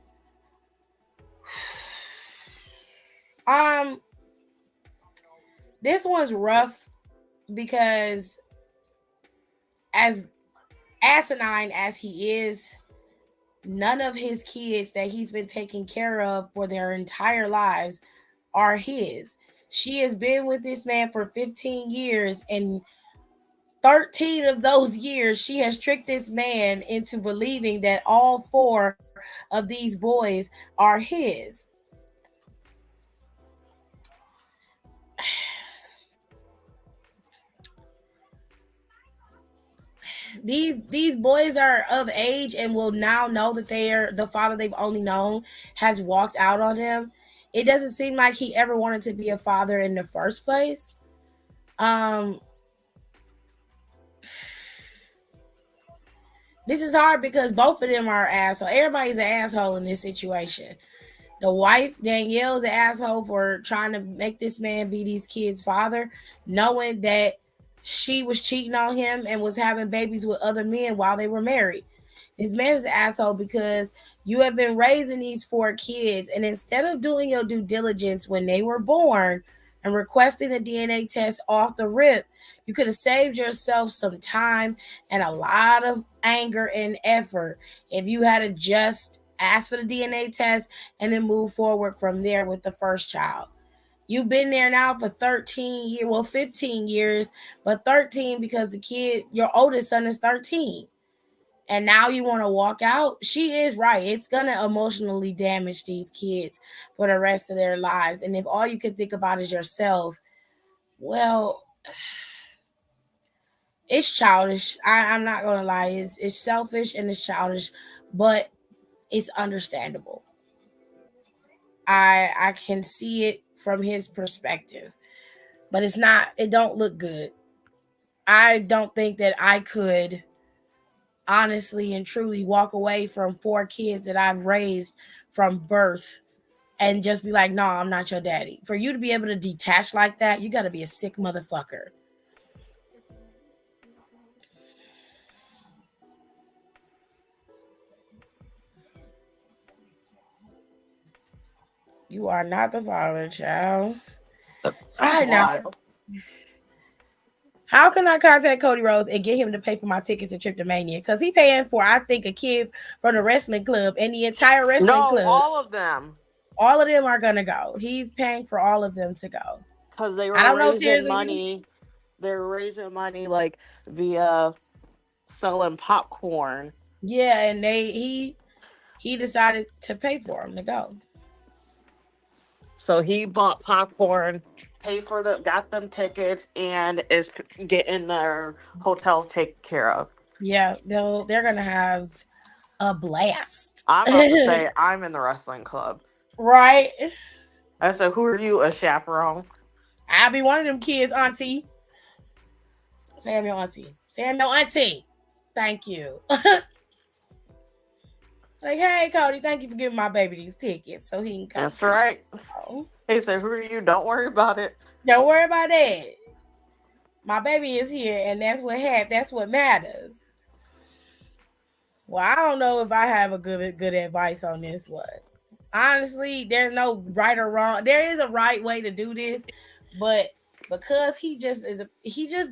Um, this one's rough because as asinine as he is, none of his kids that he's been taking care of for their entire lives are his. She has been with this man for 15 years, and 13 of those years, she has tricked this man into believing that all four of these boys are his. These boys are of age and will now know that they're the father they've only known has walked out on them. It doesn't seem like he ever wanted to be a father in the first place. Um, this is hard because both of them are assholes. Everybody's an asshole in this situation. The wife, Danielle's an asshole for trying to make this man be these kids' father, knowing that she was cheating on him and was having babies with other men while they were married. This man is an asshole because you have been raising these four kids, and instead of doing your due diligence when they were born and requesting the DNA test off the rip, you could have saved yourself some time and a lot of anger and effort if you had just asked for the DNA test and then move forward from there with the first child. You've been there now for 13 years, well, 15 years, but 13 because the kid, your oldest son, is 13. And now you want to walk out? She is right. It's going to emotionally damage these kids for the rest of their lives. And if all you can think about is yourself, well, it's childish. I'm not going to lie. It's selfish and it's childish, but it's understandable. I can see it from his perspective, but it's not, it don't look good. I don't think that I could honestly and truly walk away from four kids that I've raised from birth and just be like, no, I'm not your daddy. For you to be able to detach like that, you got to be a sick motherfucker. You are not the father, child. That's Side note, wild. how can I contact Cody Rhodes and get him to pay for my tickets to Trip to Mania? Because he paying for, I think, a kid from the wrestling club and the entire wrestling No, club. all of them. All of them are gonna go. He's paying for all of them to go. Because they I were don't know, Tears raising of you. money. They're raising money like via selling popcorn. Yeah, and he decided to pay for him to go. So he bought popcorn, paid for the, got them tickets, and is getting their hotel taken care of. Yeah, they're gonna have a blast. I'm about to say I'm in the wrestling club. Right? I said, "Who are you, a chaperone?" I'll be one of them kids, Auntie. Sam your auntie. Sam your auntie. Thank you. Like, hey Cody, thank you for giving my baby these tickets so he can come That's see you. right. Oh, He said, "Who are you? Don't worry about it." don't worry about that. My baby is here, and that's what matters. Well, I don't know if I have a good advice on this one. Honestly, there's no right or wrong. There is a right way to do this, but because he just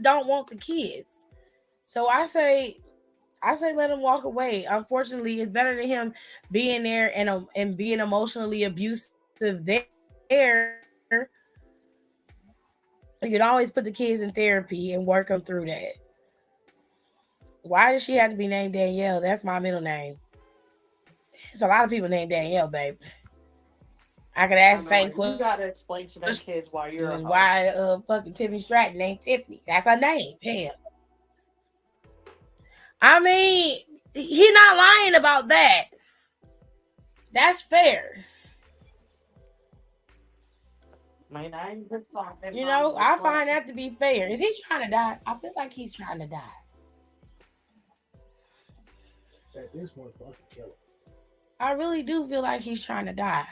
don't want the kids. So I say let him walk away. Unfortunately, it's better than him being there and being emotionally abusive there. You can always put the kids in therapy and work them through that. Why does she have to be named Danielle? That's my middle name. It's a lot of people named Danielle, babe. I could I ask the know, same like, you question gotta explain to them kids why you're a hoe. why fucking Tiffany Stratton named Tiffany. That's her name. Hell. I mean, he not lying about that. That's fair. Man, I ain't been talking You know, nonsense, I but find that to be fair. Is he trying to die? I feel like he's trying to die. At this point, fucking kill him. I really do feel like he's trying to die.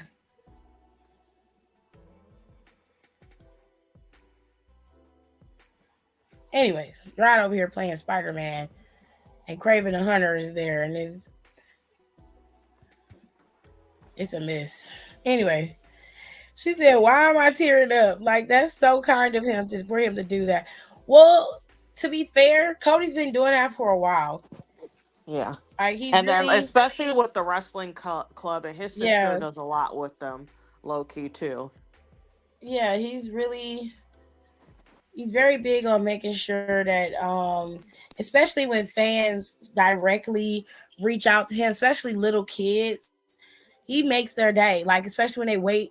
Anyways, right over here playing Spider Man, and Craven the Hunter is there, and it's a miss. Anyway, she said, "Why am I tearing up? Like that's so kind of him to for him to do that." Well, to be fair, Cody's been doing that for a while. yeah. Like he And then, really, especially with the wrestling club, and his sister yeah, does a lot with them, low key too. yeah, he's very big on making sure that especially when fans directly reach out to him, especially little kids, he makes their day. Like especially when they wait,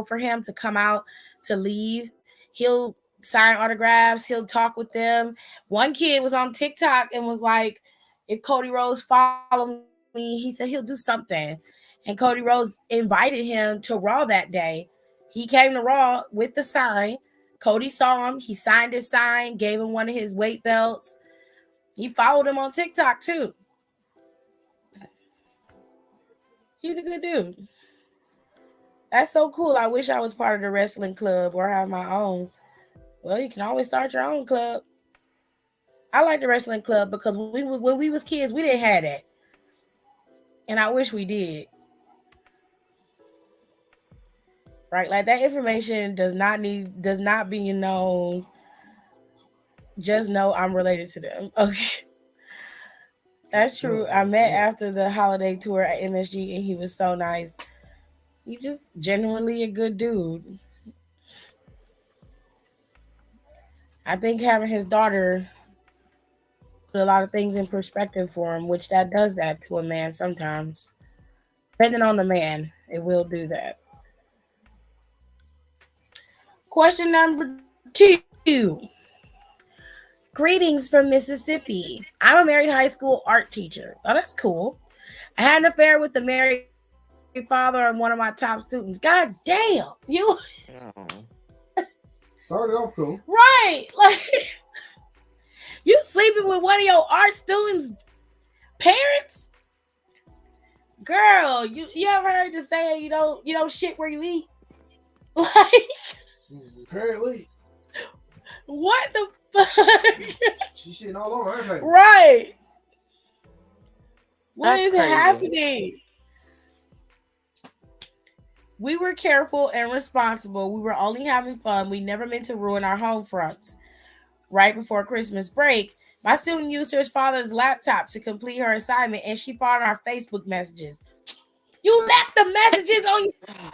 for him to come out to leave, he'll sign autographs, he'll talk with them. One kid was on TikTok and was like, if Cody Rhodes follow me, he said he'll do something. And Cody Rhodes invited him to Raw that day. He came to Raw with the sign. Cody saw him. He signed his sign, gave him one of his weight belts. He followed him on TikTok too. He's a good dude. That's so cool. I wish I was part of the wrestling club or have my own. Well, you can always start your own club. I like the wrestling club because when we was kids, we didn't have that, and I wish we did. Right, like that information does not be known. Just know I'm related to them. Okay, that's true. I met after the holiday tour at MSG, and he was so nice. He just genuinely a good dude. I think having his daughter put a lot of things in perspective for him, which that does that to a man sometimes. Depending on the man, it will do that. Question number 2. Greetings from Mississippi. I'm a married high school art teacher. Oh, that's cool. I had an affair with the married father of one of my top students. God damn, Oh. Started off cool. right? Like you sleeping with one of your art students' parents? Girl, you ever heard the saying you don't shit where you eat? Like Apparently, what the fuck? she shitting all over her face. Right. What That's is crazy. happening? We were careful and responsible. We were only having fun. We never meant to ruin our home fronts. Right before Christmas break, my student used her father's laptop to complete her assignment and she found our Facebook messages. You left the messages on your.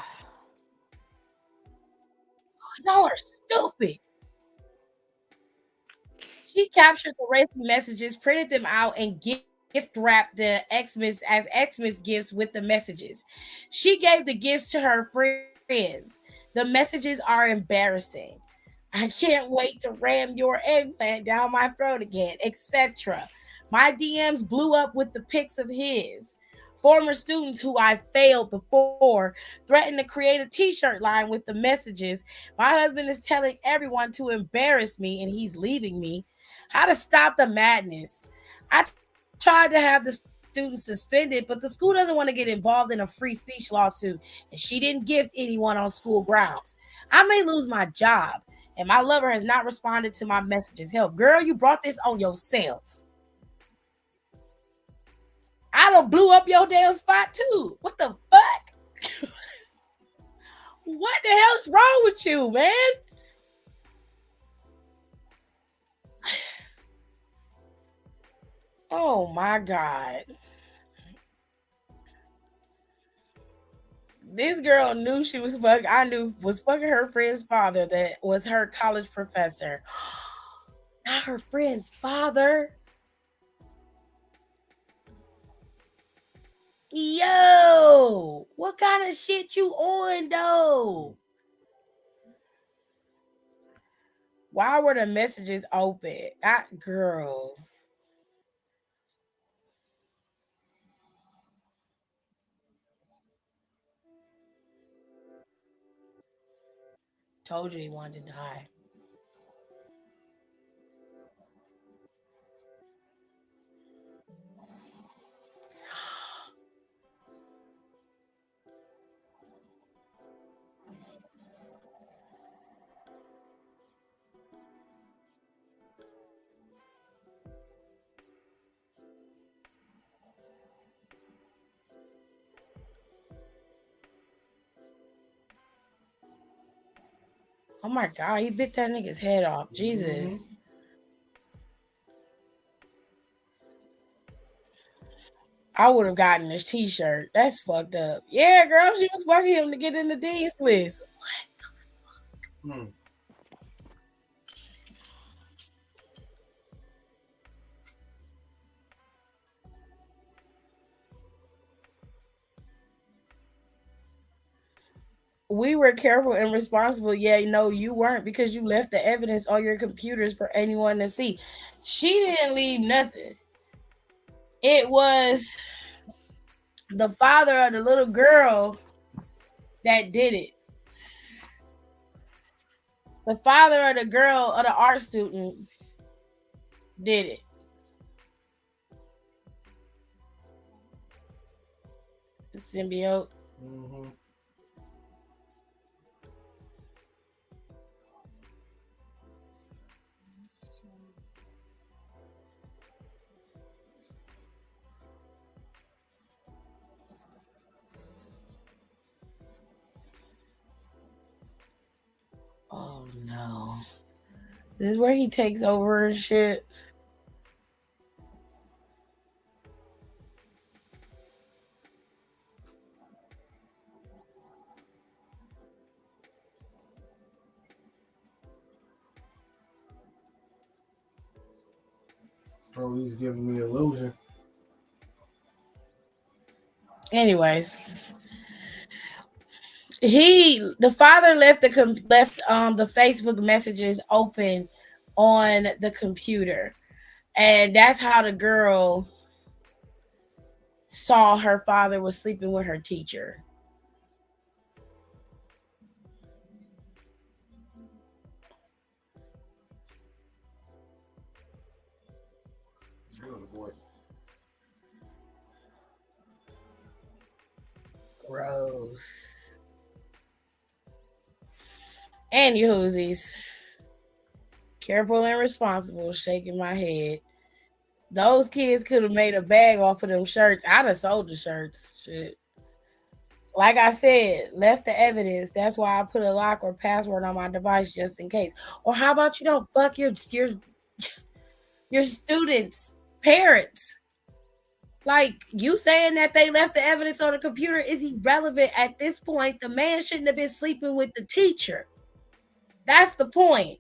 Y'all are stupid. She captured the racing messages, printed them out, and gift wrapped the Xmas gifts with the messages. She gave the gifts to her friends. The messages are embarrassing. I can't wait to ram your eggplant down my throat again, etc. My DMs blew up with the pics of his. Former students who I failed before threatened to create a t-shirt line with the messages. My husband is telling everyone to embarrass me and he's leaving me. How to stop the madness? I tried to have the students suspended, but the school doesn't want to get involved in a free speech lawsuit, and she didn't gift anyone on school grounds. I may lose my job, and my lover has not responded to my messages. Hell, girl, you brought this on yourself. I done blew up your damn spot too. What the fuck? What the hell's wrong with you, man? Oh my god. This girl knew she was fucking. I knew was fucking her friend's father that was her college professor. Not her friend's father. Yo, what kind of shit you on though? Why were the messages open? Girl. Told you he wanted to die. Oh my god, he bit that nigga's head off. Mm-hmm. Jesus. I would have gotten this t-shirt. That's fucked up. Yeah, girl, she was fucking him to get in the D's list. Hmm. We were careful and responsible. Yeah, no, you weren't because you left the evidence on your computers for anyone to see. She didn't leave nothing. It was the father of the little girl that did it. The father of the girl of the art student did it. The symbiote. Mm-hmm. Oh no. This is where he takes over and shit. Oh, he's giving me illusion. Anyways, the father left the Facebook messages open on the computer, and that's how the girl saw her father was sleeping with her teacher. Good voice. Gross. And you hoosies. Careful and responsible, shaking my head. Those kids could have made a bag off of them shirts. I'd have sold the shirts. Shit. Like I said, left the evidence. That's why I put a lock or password on my device just in case. Or how about you don't fuck your students' parents? Like you saying that they left the evidence on the computer is irrelevant at this point. The man shouldn't have been sleeping with the teacher. That's the point.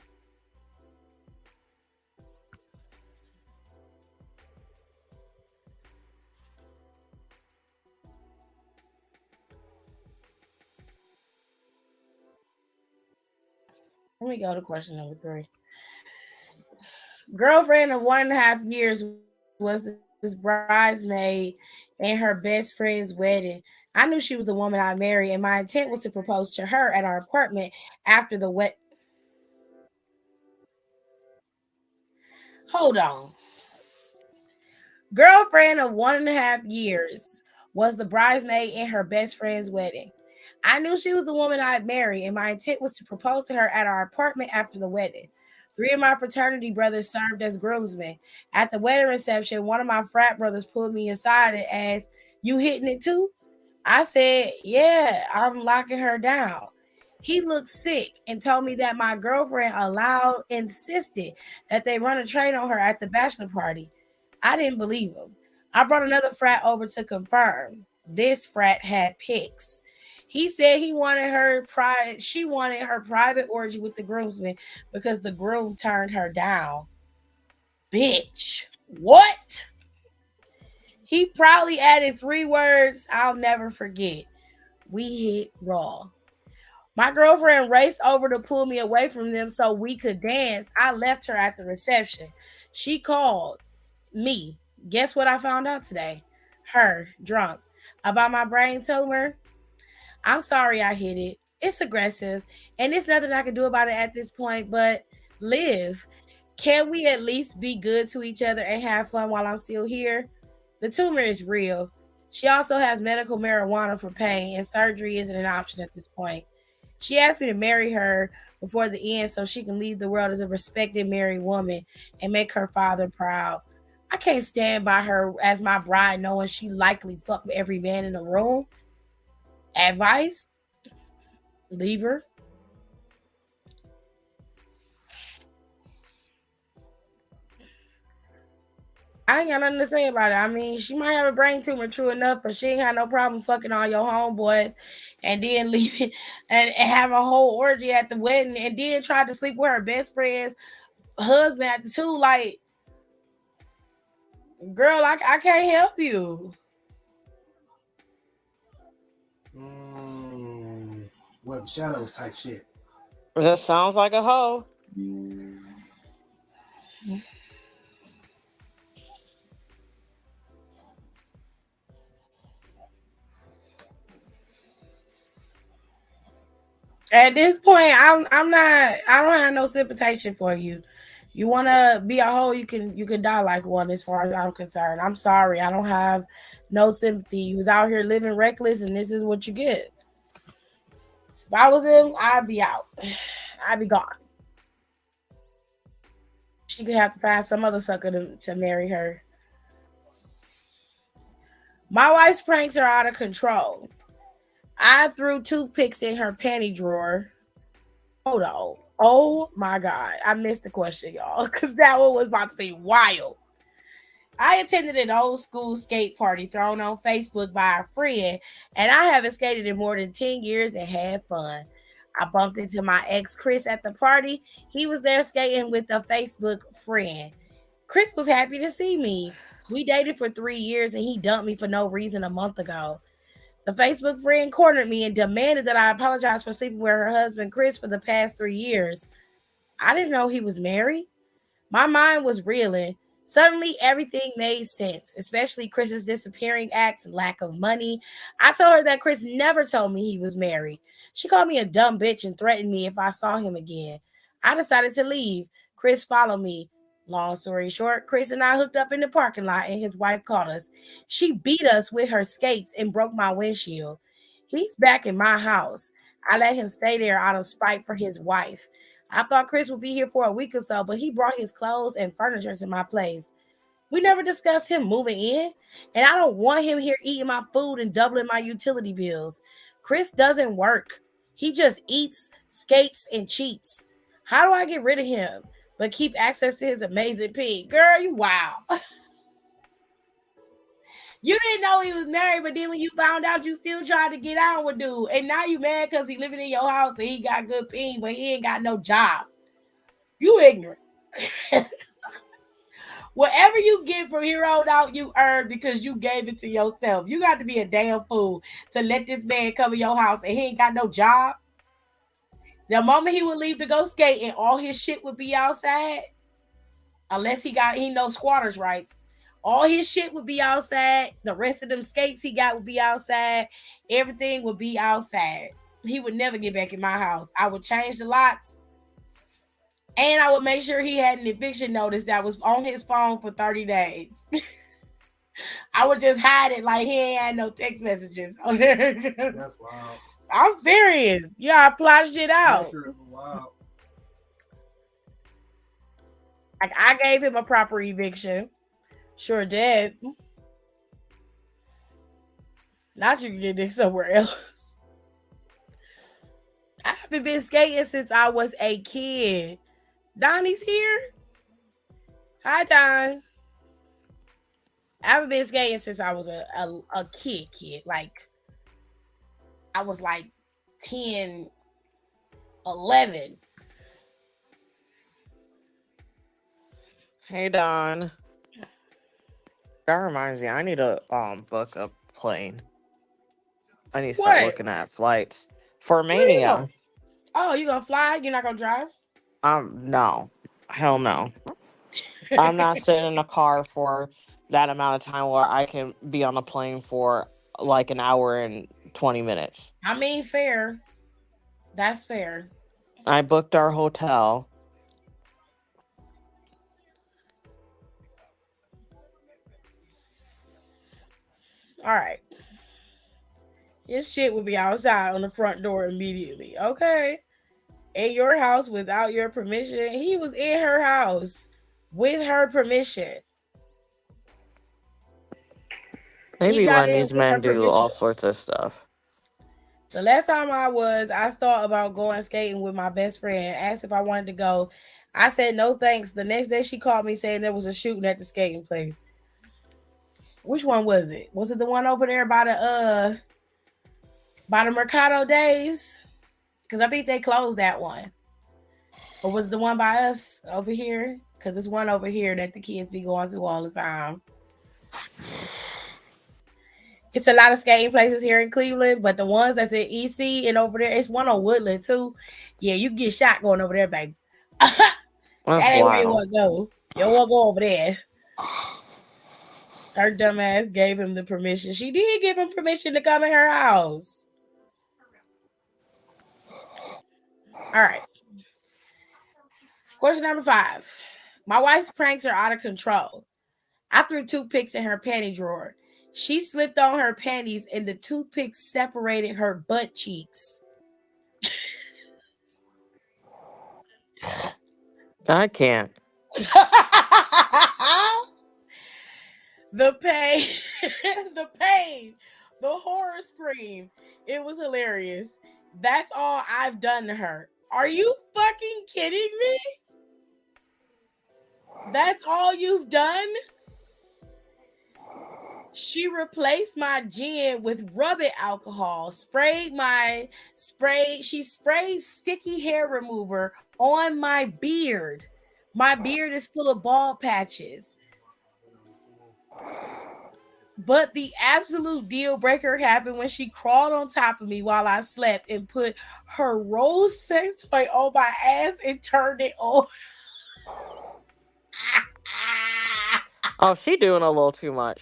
Let me go to question number 3. Girlfriend of 1.5 years was this bridesmaid in her best friend's wedding. I knew she was the woman I married, and my intent was to propose to her at our apartment after the wed. Hold on. Girlfriend of 1.5 years was the bridesmaid in her best friend's wedding. I knew she was the woman I'd marry, and my intent was to propose to her at our apartment after the wedding. 3 of my fraternity brothers served as groomsmen. At the wedding reception, one of my frat brothers pulled me aside and asked, "You hitting it too?" I said, "Yeah, I'm locking her down." He looked sick and told me that my girlfriend insisted that they run a train on her at the bachelor party. I didn't believe him. I brought another frat over to confirm. This frat had pics. He said she wanted her private orgy with the groomsmen because the groom turned her down. Bitch. What? He probably added 3 words I'll never forget. We hit raw. My girlfriend raced over to pull me away from them so we could dance. I left her at the reception. She called me. Guess what I found out today? Her, drunk, about my brain tumor. I'm sorry I hit it. It's aggressive, and there's nothing I can do about it at this point but live. Can we at least be good to each other and have fun while I'm still here? The tumor is real. She also has medical marijuana for pain, and surgery isn't an option at this point. She asked me to marry her before the end so she can leave the world as a respected married woman and make her father proud. I can't stand by her as my bride knowing she likely fucked every man in the room. Advice? Leave her. I ain't got nothing to say about it. I mean, she might have a brain tumor, true enough, but she ain't got no problem fucking all your homeboys and then leaving and have a whole orgy at the wedding and then try to sleep with her best friend's husband at the two. Like, girl, I can't help you. Web shadows type shit. That sounds like a hoe. At this point, I'm not. I don't have no sympathization for you. You want to be a hoe, you can die like one. As far as I'm concerned, I'm sorry. I don't have no sympathy. You was out here living reckless, and this is what you get. If I was him, I'd be out. I'd be gone. She could have to find some other sucker to marry her. My wife's pranks are out of control. I threw toothpicks in her panty drawer. Hold on. Oh my God. I missed the question, y'all, because that one was about to be wild. I attended an old school skate party thrown on Facebook by a friend, and I haven't skated in more than 10 years and had fun. I bumped into my ex Chris at the party. He was there skating with a Facebook friend. Chris was happy to see me. We dated for 3 years and he dumped me for no reason a month ago. The Facebook friend cornered me and demanded that I apologize for sleeping with her husband Chris for the past 3 years. I didn't know he was married. My mind was reeling. Suddenly, everything made sense, especially Chris's disappearing acts and lack of money. I told her that Chris never told me he was married. She called me a dumb bitch and threatened me if I saw him again. I decided to leave. Chris followed me. Long story short, Chris and I hooked up in the parking lot and his wife caught us. She beat us with her skates and broke my windshield. He's back in my house. I let him stay there out of spite for his wife. I thought Chris would be here for a week or so, but he brought his clothes and furniture to my place. We never discussed him moving in, and I don't want him here eating my food and doubling my utility bills. Chris doesn't work. He just eats, skates, and cheats. How do I get rid of him but keep access to his amazing pig? Girl, you wow. You didn't know he was married, but then when you found out, you still tried to get out with dude. And now you mad because he living in your house and he got good ping, but he ain't got no job. You ignorant. Whatever you get from here on out, you earned because you gave it to yourself. You got to be a damn fool to let this man come in your house and he ain't got no job. The moment he would leave to go skating, all his shit would be outside. Unless he knows squatters' rights. All his shit would be outside. The rest of them skates he got would be outside. Everything would be outside. He would never get back in my house. I would change the locks. And I would make sure he had an eviction notice that was on his phone for 30 days. I would just hide it like he ain't had no text messages on there. That's wild. I'm serious. You gotta plot shit out. Accurate, but wild. Like I gave him a proper eviction. Sure did. Not you can get this somewhere else. I haven't been skating since I was a kid. Donnie's here. Hi, Don. I haven't been skating since I was a kid. Like, I was like 10, 11. Hey Don. That reminds me, I need to book a plane. I need to start What? looking at flights for Where you Mania. going? Oh, you gonna fly? You're not gonna drive? No. Hell no. I'm not sitting in a car for that amount of time where I can be on a plane for like an hour and 20 minutes. I mean, fair. That's fair. I booked our hotel. All right. His shit will be outside on the front door immediately. Okay. In your house without your permission. He was in her house with her permission. They He be got letting in these with her men do all permission. sorts of stuff. The last time I thought about going skating with my best friend, asked if I wanted to go. I said no thanks. The next day she called me saying there was a shooting at the skating place. Which one was it? Was it the one over there by the Mercado Days? Because I think they closed that one. Or was it the one by us over here? Because there's one over here that the kids be going to all the time. It's a lot of skating places here in Cleveland, but the ones that's in EC and over there, it's one on Woodland too. Yeah, you get shot going over there, baby. That's That ain't where you wild. want to go. You don't want to go over there. Her dumbass gave him the permission. She did give him permission to come in her house. All right. Question number 5. My wife's pranks are out of control. I threw toothpicks in her panty drawer. She slipped on her panties and the toothpicks separated her butt cheeks. I can't. The pain, the pain, the horror scream. It was hilarious. That's all I've done to her. Are you fucking kidding me? That's all you've done? She replaced my gin with rubbing alcohol, she sprayed sticky hair remover on my beard. My beard is full of bald patches. But the absolute deal breaker happened when she crawled on top of me while I slept and put her rose sex toy on my ass and turned it on. Oh, she doing a little too much.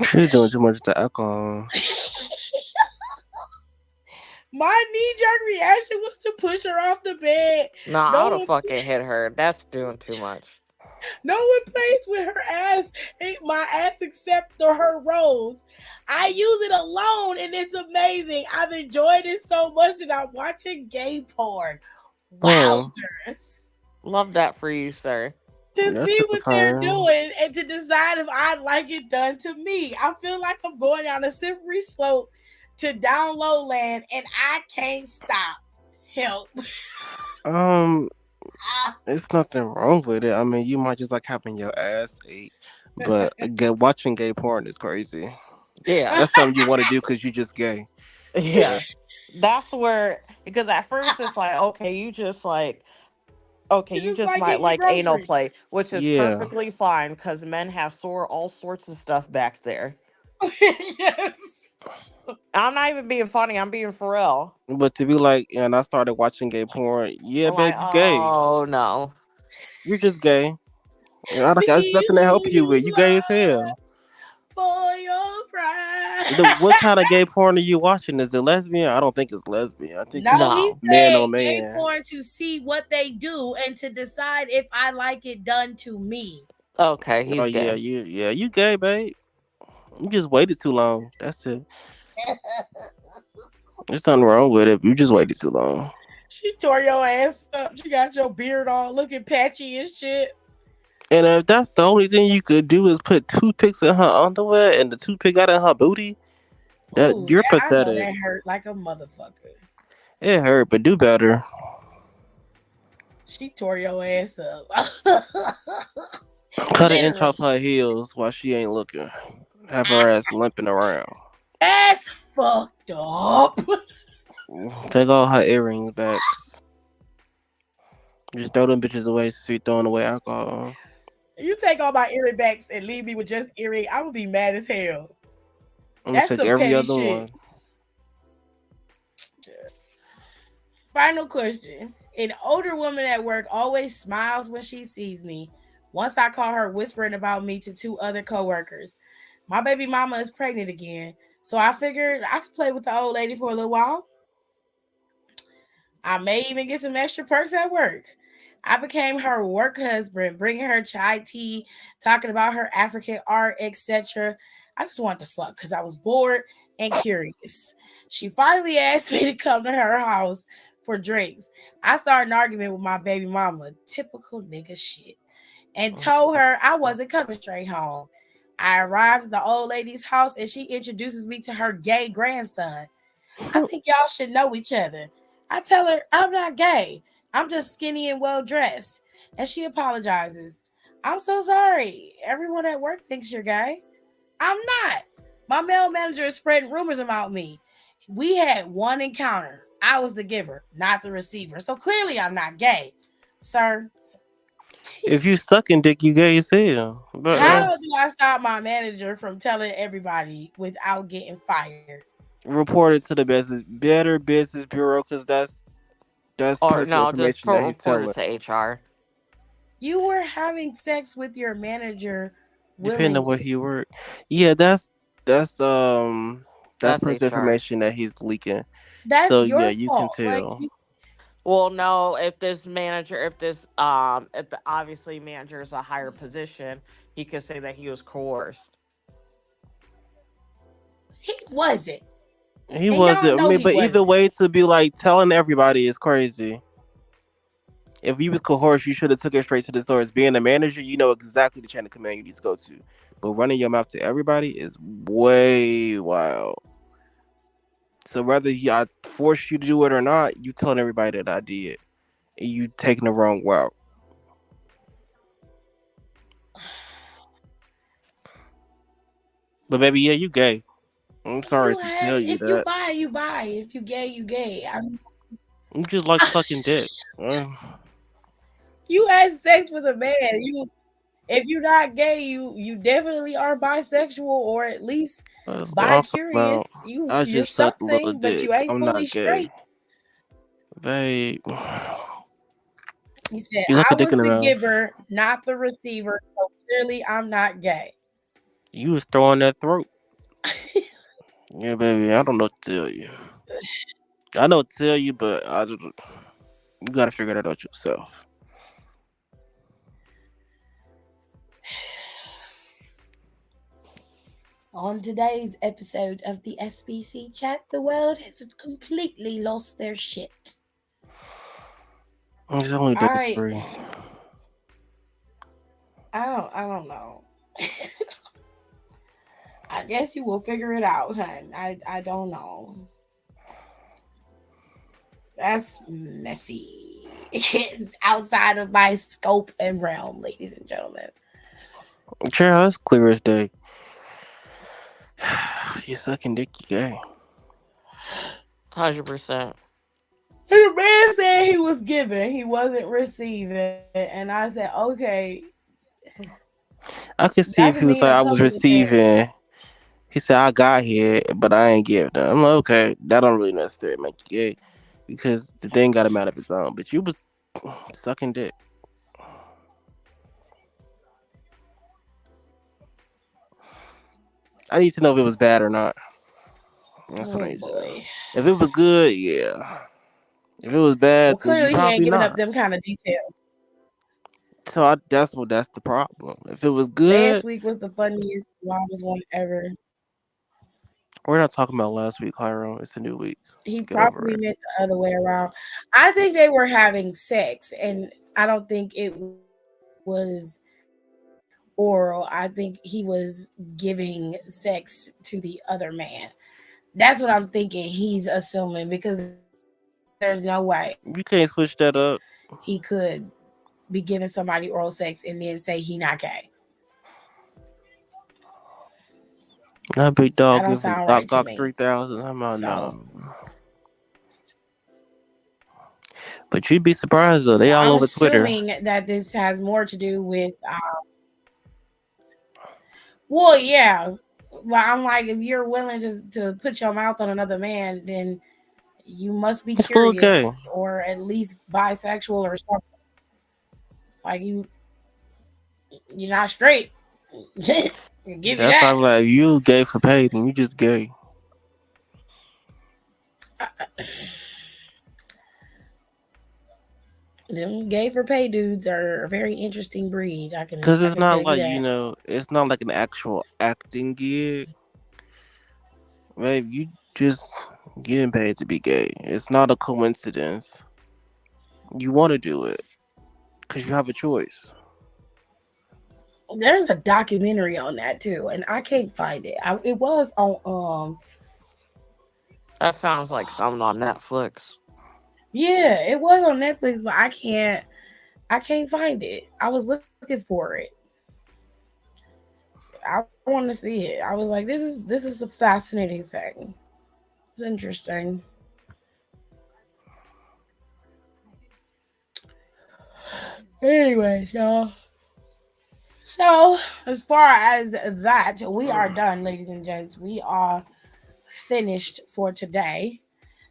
She's doing too much to alcohol. My knee-jerk reaction was to push her off the bed. Nah, I No would have one, fucking hit her. That's doing too much. no one plays with her ass, my ass except for her rose. I use it alone, and it's amazing. I've enjoyed it so much that I'm watching gay porn. Hmm. Wowzers! Love that for you, sir. To That's see super what they're fine. doing and to decide if I like it done to me. I feel like I'm going down a slippery slope to download land, and I can't stop. Help! Um, it's nothing wrong with it. I mean, you might just like having your ass ate, but watching gay porn is crazy. Yeah. That's something you want to do because you just gay. Yeah. But That's where, because at first it's like, okay, You you just just like might getting your like anal groceries. play, which is yeah, perfectly fine because men have all sorts of stuff back there. Yes. I'm not even being funny. I'm being for real. but to be like, and I started watching gay porn. Yeah, I'm like, babe, you gay. oh no. You're just gay. I don't got Be nothing to help who you with. you You gay as are hell. for your pride. What kind of gay porn are you watching? Is it lesbian? I don't think it's lesbian. I think No, it's he No. man said on gay man. porn to see what they do and to decide if I like it done to me. Okay, Oh he's yeah, gay. you gay, babe. You just waited too long. That's it. There's nothing wrong with it. You just waited too long. She tore your ass up. She got your beard all looking patchy and shit. And if that's the only thing you could do is put toothpicks in her underwear and the toothpick got in her booty, that Ooh, you're that, I know pathetic. that hurt like a motherfucker. It hurt, but do better. She tore your ass up. Cut an inch off Literally. her heels while she ain't looking. Have her ass limping around. That's fucked up. Take all her earrings back. Just throw them bitches away since we throwing away alcohol. You take all my earring backs and leave me with just earring, I would be mad as hell. I'm gonna That's take some every petty other shit. one. Final question. An older woman at work always smiles when she sees me. Once I caught her whispering about me to 2 other coworkers. My baby mama is pregnant again, so I figured I could play with the old lady for a little while. I may even get some extra perks at work. I became her work husband, bringing her chai tea, talking about her African art, etc. I just wanted to fuck because I was bored and curious. She finally asked me to come to her house for drinks. I started an argument with my baby mama, typical nigga shit, and told her I wasn't coming straight home. I arrived at the old lady's house and she introduces me to her gay grandson. I think y'all should know each other. I tell her I'm not gay. I'm just skinny and well dressed. And she apologizes. I'm so sorry. Everyone at work thinks you're gay. I'm not. My male manager is spreading rumors about me. We had one encounter. I was the giver, not the receiver. So clearly I'm not gay, sir. If you sucking dick, you gay as hell. But How do I stop my manager from telling everybody without getting fired? report it to the Better Business Bureau because that's Or personal no, just information that he's report it telling. to HR. You were having sex with your manager Depending on where willingly. he work. Yeah, that's that's That's personal HR. information that he's leaking. That's So yeah, your you can fault. tell. Well, no, if this manager, if the obviously manager is a higher position, he could say that he was coerced. He wasn't. He And y'all wasn't. I know mean, he but either wasn't. way, to be like telling everybody is crazy. If you was coerced, you should have took it straight to the source. Being a manager, you know exactly the chain of command you need to go to. But running your mouth to everybody is way wild. So whether I forced you to do it or not, you telling everybody that I did, and you taking the wrong route. But baby, yeah, you gay. I'm sorry You to had tell you if you that. buy, you buy. If you gay, you gay. I mean, You just like sucking dick. you had sex with a man. You if you're not gay, you definitely are bisexual or at least That's what bi I'm talking about. curious. I You're just sucked a little something, but dick. you ain't I'm fully not gay, straight. babe. He said, You like a I dick was in the the mouth. giver, not the receiver, so clearly I'm not gay. You was throwing that throat. Yeah, baby. I don't know what to tell you. I know what to tell you, but you gotta figure that out yourself. On today's episode of the SBC chat, the world has completely lost their shit. It's only day I 3. I don't know. I guess you will figure it out, hun. I don't know. That's messy. It's outside of my scope and realm, ladies and gentlemen. Child, that's clear as day. You sucking dick, you gay. 100%. The man said he was giving, he wasn't receiving, and I said, okay, I could that see could if he mean was a like, I couple was of things. receiving. He said, I got here, but I ain't give them. I'm like, okay, that don't really necessarily make you gay because the thing got him out of his own. But you was sucking dick. I need to know if it was bad or not. That's what I Oh need to know. boy. If it was good, yeah. If it was Well, bad, then you clearly he ain't probably giving up not. them kind of details. So that's the problem. If it was Last good, week was the funniest, wildest one ever. we're not talking about last week, Cairo. It's a new week. He Get over probably it. meant the other way around. I think they were having sex, and I don't think it was oral. I think he was giving sex to the other man. That's what I'm thinking. He's assuming because there's no way You he can't switch that could up. be giving somebody oral sex and then say he not gay. That big That dog don't giving sound right Doc to Doc me. 3,000. I'm not So, no. But you'd be surprised though. so They all I'm over Twitter. assuming that this has more to do with. Well, yeah. Well, I'm like, if you're willing to put your mouth on another man, then you must be It's a little gay. curious or at least bisexual or something. Like you're not straight. I'll give you That's why that. I'm like, you gay for paid and you just gay. Them gay for pay dudes are a very interesting breed. Cause I it's can tell not you like, that. it's not like an actual acting gig. Babe, you just getting paid to be gay. It's not a coincidence. You want to do it because you have a choice. There's a documentary on that too, and I can't find it. It was on That sounds like something on Netflix. yeah, it was on Netflix, but I can't find it. I was looking for it. I want to see it. I was like, this is a fascinating thing. It's interesting. Anyways, y'all. So as far as that, we are done, ladies and gents. We are finished for today.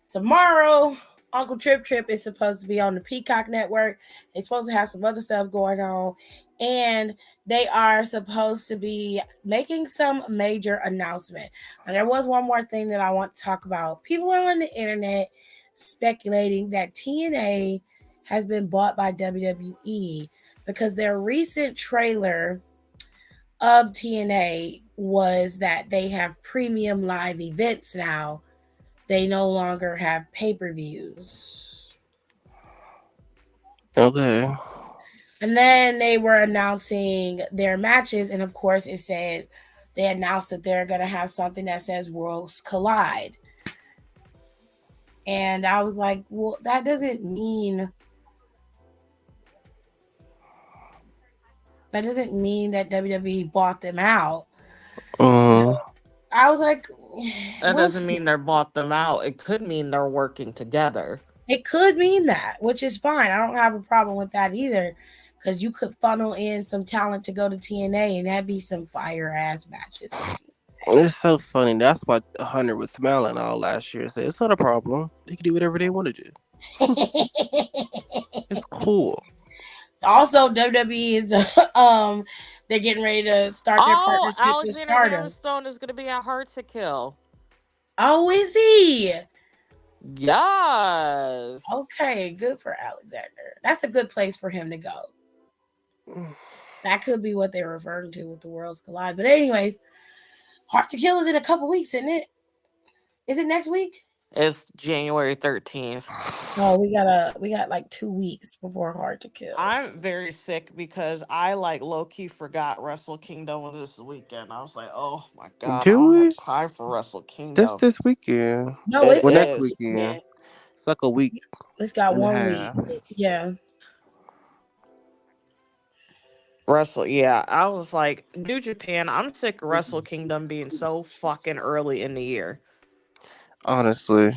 Tomorrow, Uncle Trip is supposed to be on the Peacock Network. They're supposed to have some other stuff going on. And they are supposed to be making some major announcement. And there was one more thing that I want to talk about. People are on the internet speculating that TNA has been bought by WWE because their recent trailer of TNA was that they have premium live events now. They no longer have pay-per-views. Okay. And then they were announcing their matches, and of course it said they announced that they're gonna have something that says Worlds Collide. And I was like, well, that doesn't mean that WWE bought them out. You know, Mm. I was like, That we'll doesn't see. mean they bought them out. It could mean they're working together. It could mean that, which is fine. I don't have a problem with that either. Because you could funnel in some talent to go to TNA and that'd be some fire ass matches on It's so funny. That's why Hunter was smiling all last year. Said it's not a problem. They can do whatever they want to do. TNA. It's cool. Also, WWE is they're getting ready to start their Oh, partnership with Alexander Stardom. Hammerstone is going to be at Hard to Kill. Oh, is he? Yes. Okay, good for Alexander. That's a good place for him to go. That could be what they're referring to with the Worlds Collide. But anyways, Hard to Kill is in a couple weeks, isn't it? Is it next week? It's January 13th. No, we got like 2 weeks before Hard to Kill. I'm very sick because I like low key forgot Wrestle Kingdom was this weekend. I was like, oh my god, I Do don't have we? time for Wrestle That's Kingdom. this weekend. No, It it's Well, next next is. weekend. weekend. It's like a week It's got and a 1 week. half. Yeah. Wrestle, yeah. I was like, New Japan, I'm sick of Wrestle Kingdom being so fucking early in the year. Honestly.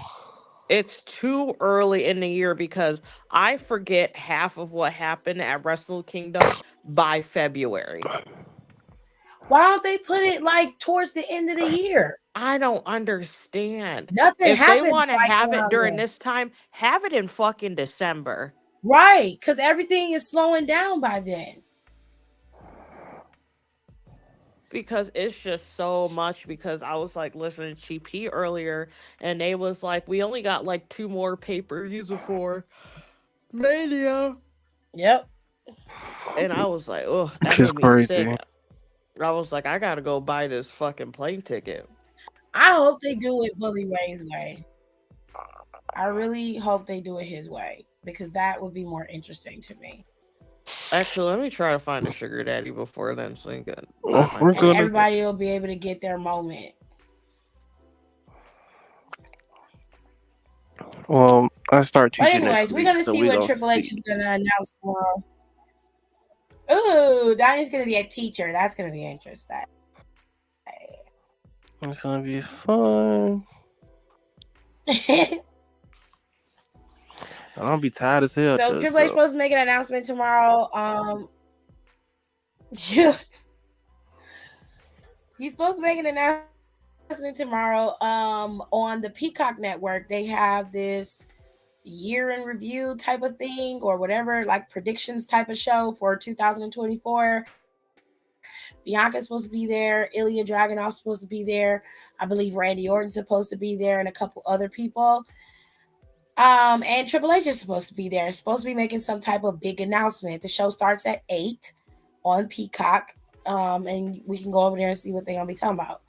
It's too early in the year because I forget half of what happened at Wrestle Kingdom by February. Why don't they put it like towards the end of the year? I don't understand. Nothing If they happens want to like have it around during then. this time, have it in fucking December. Right, because everything is slowing down by then. Because it's just so much. Because I was like listening to GP earlier, and they was like, we only got like two more pay-per-views before Mania. Yep. And I was like, oh, that Which is made me sick. crazy. I was like, I gotta go buy this fucking plane ticket. I hope they do it Bully Ray's way. I really hope they do it his way because that would be more interesting to me. Actually, let me try to find a sugar daddy before then so you can buy my We're And plane gonna. ticket. everybody will be able to get their moment. Well, I start But teaching next anyways, we're week, gonna so see we what gonna Triple H see. is gonna announce tomorrow. Ooh, Donnie's gonna be a teacher. That's gonna be interesting. It's gonna be fun. I'll be tired as hell So though. Triple H So supposed to make an announcement tomorrow. He's supposed to make an announcement tomorrow. On the Peacock Network, they have this year in review type of thing or whatever, like predictions type of show for 2024. Bianca's supposed to be there. Ilya Dragunov's supposed to be there. I believe Randy Orton's supposed to be there, and a couple other people. And Triple H is supposed to be there. It's supposed to be making some type of big announcement. The show starts at 8 on Peacock. And we can go over there and see what they're gonna be talking about.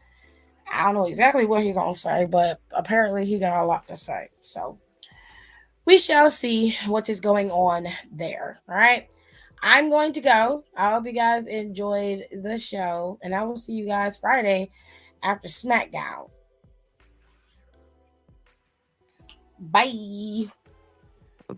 I don't know exactly what he's gonna say, but apparently he got a lot to say. So we shall see what is going on there. All right. I'm going to go. I hope you guys enjoyed the show, and I will see you guys Friday after SmackDown. Bye. Bye.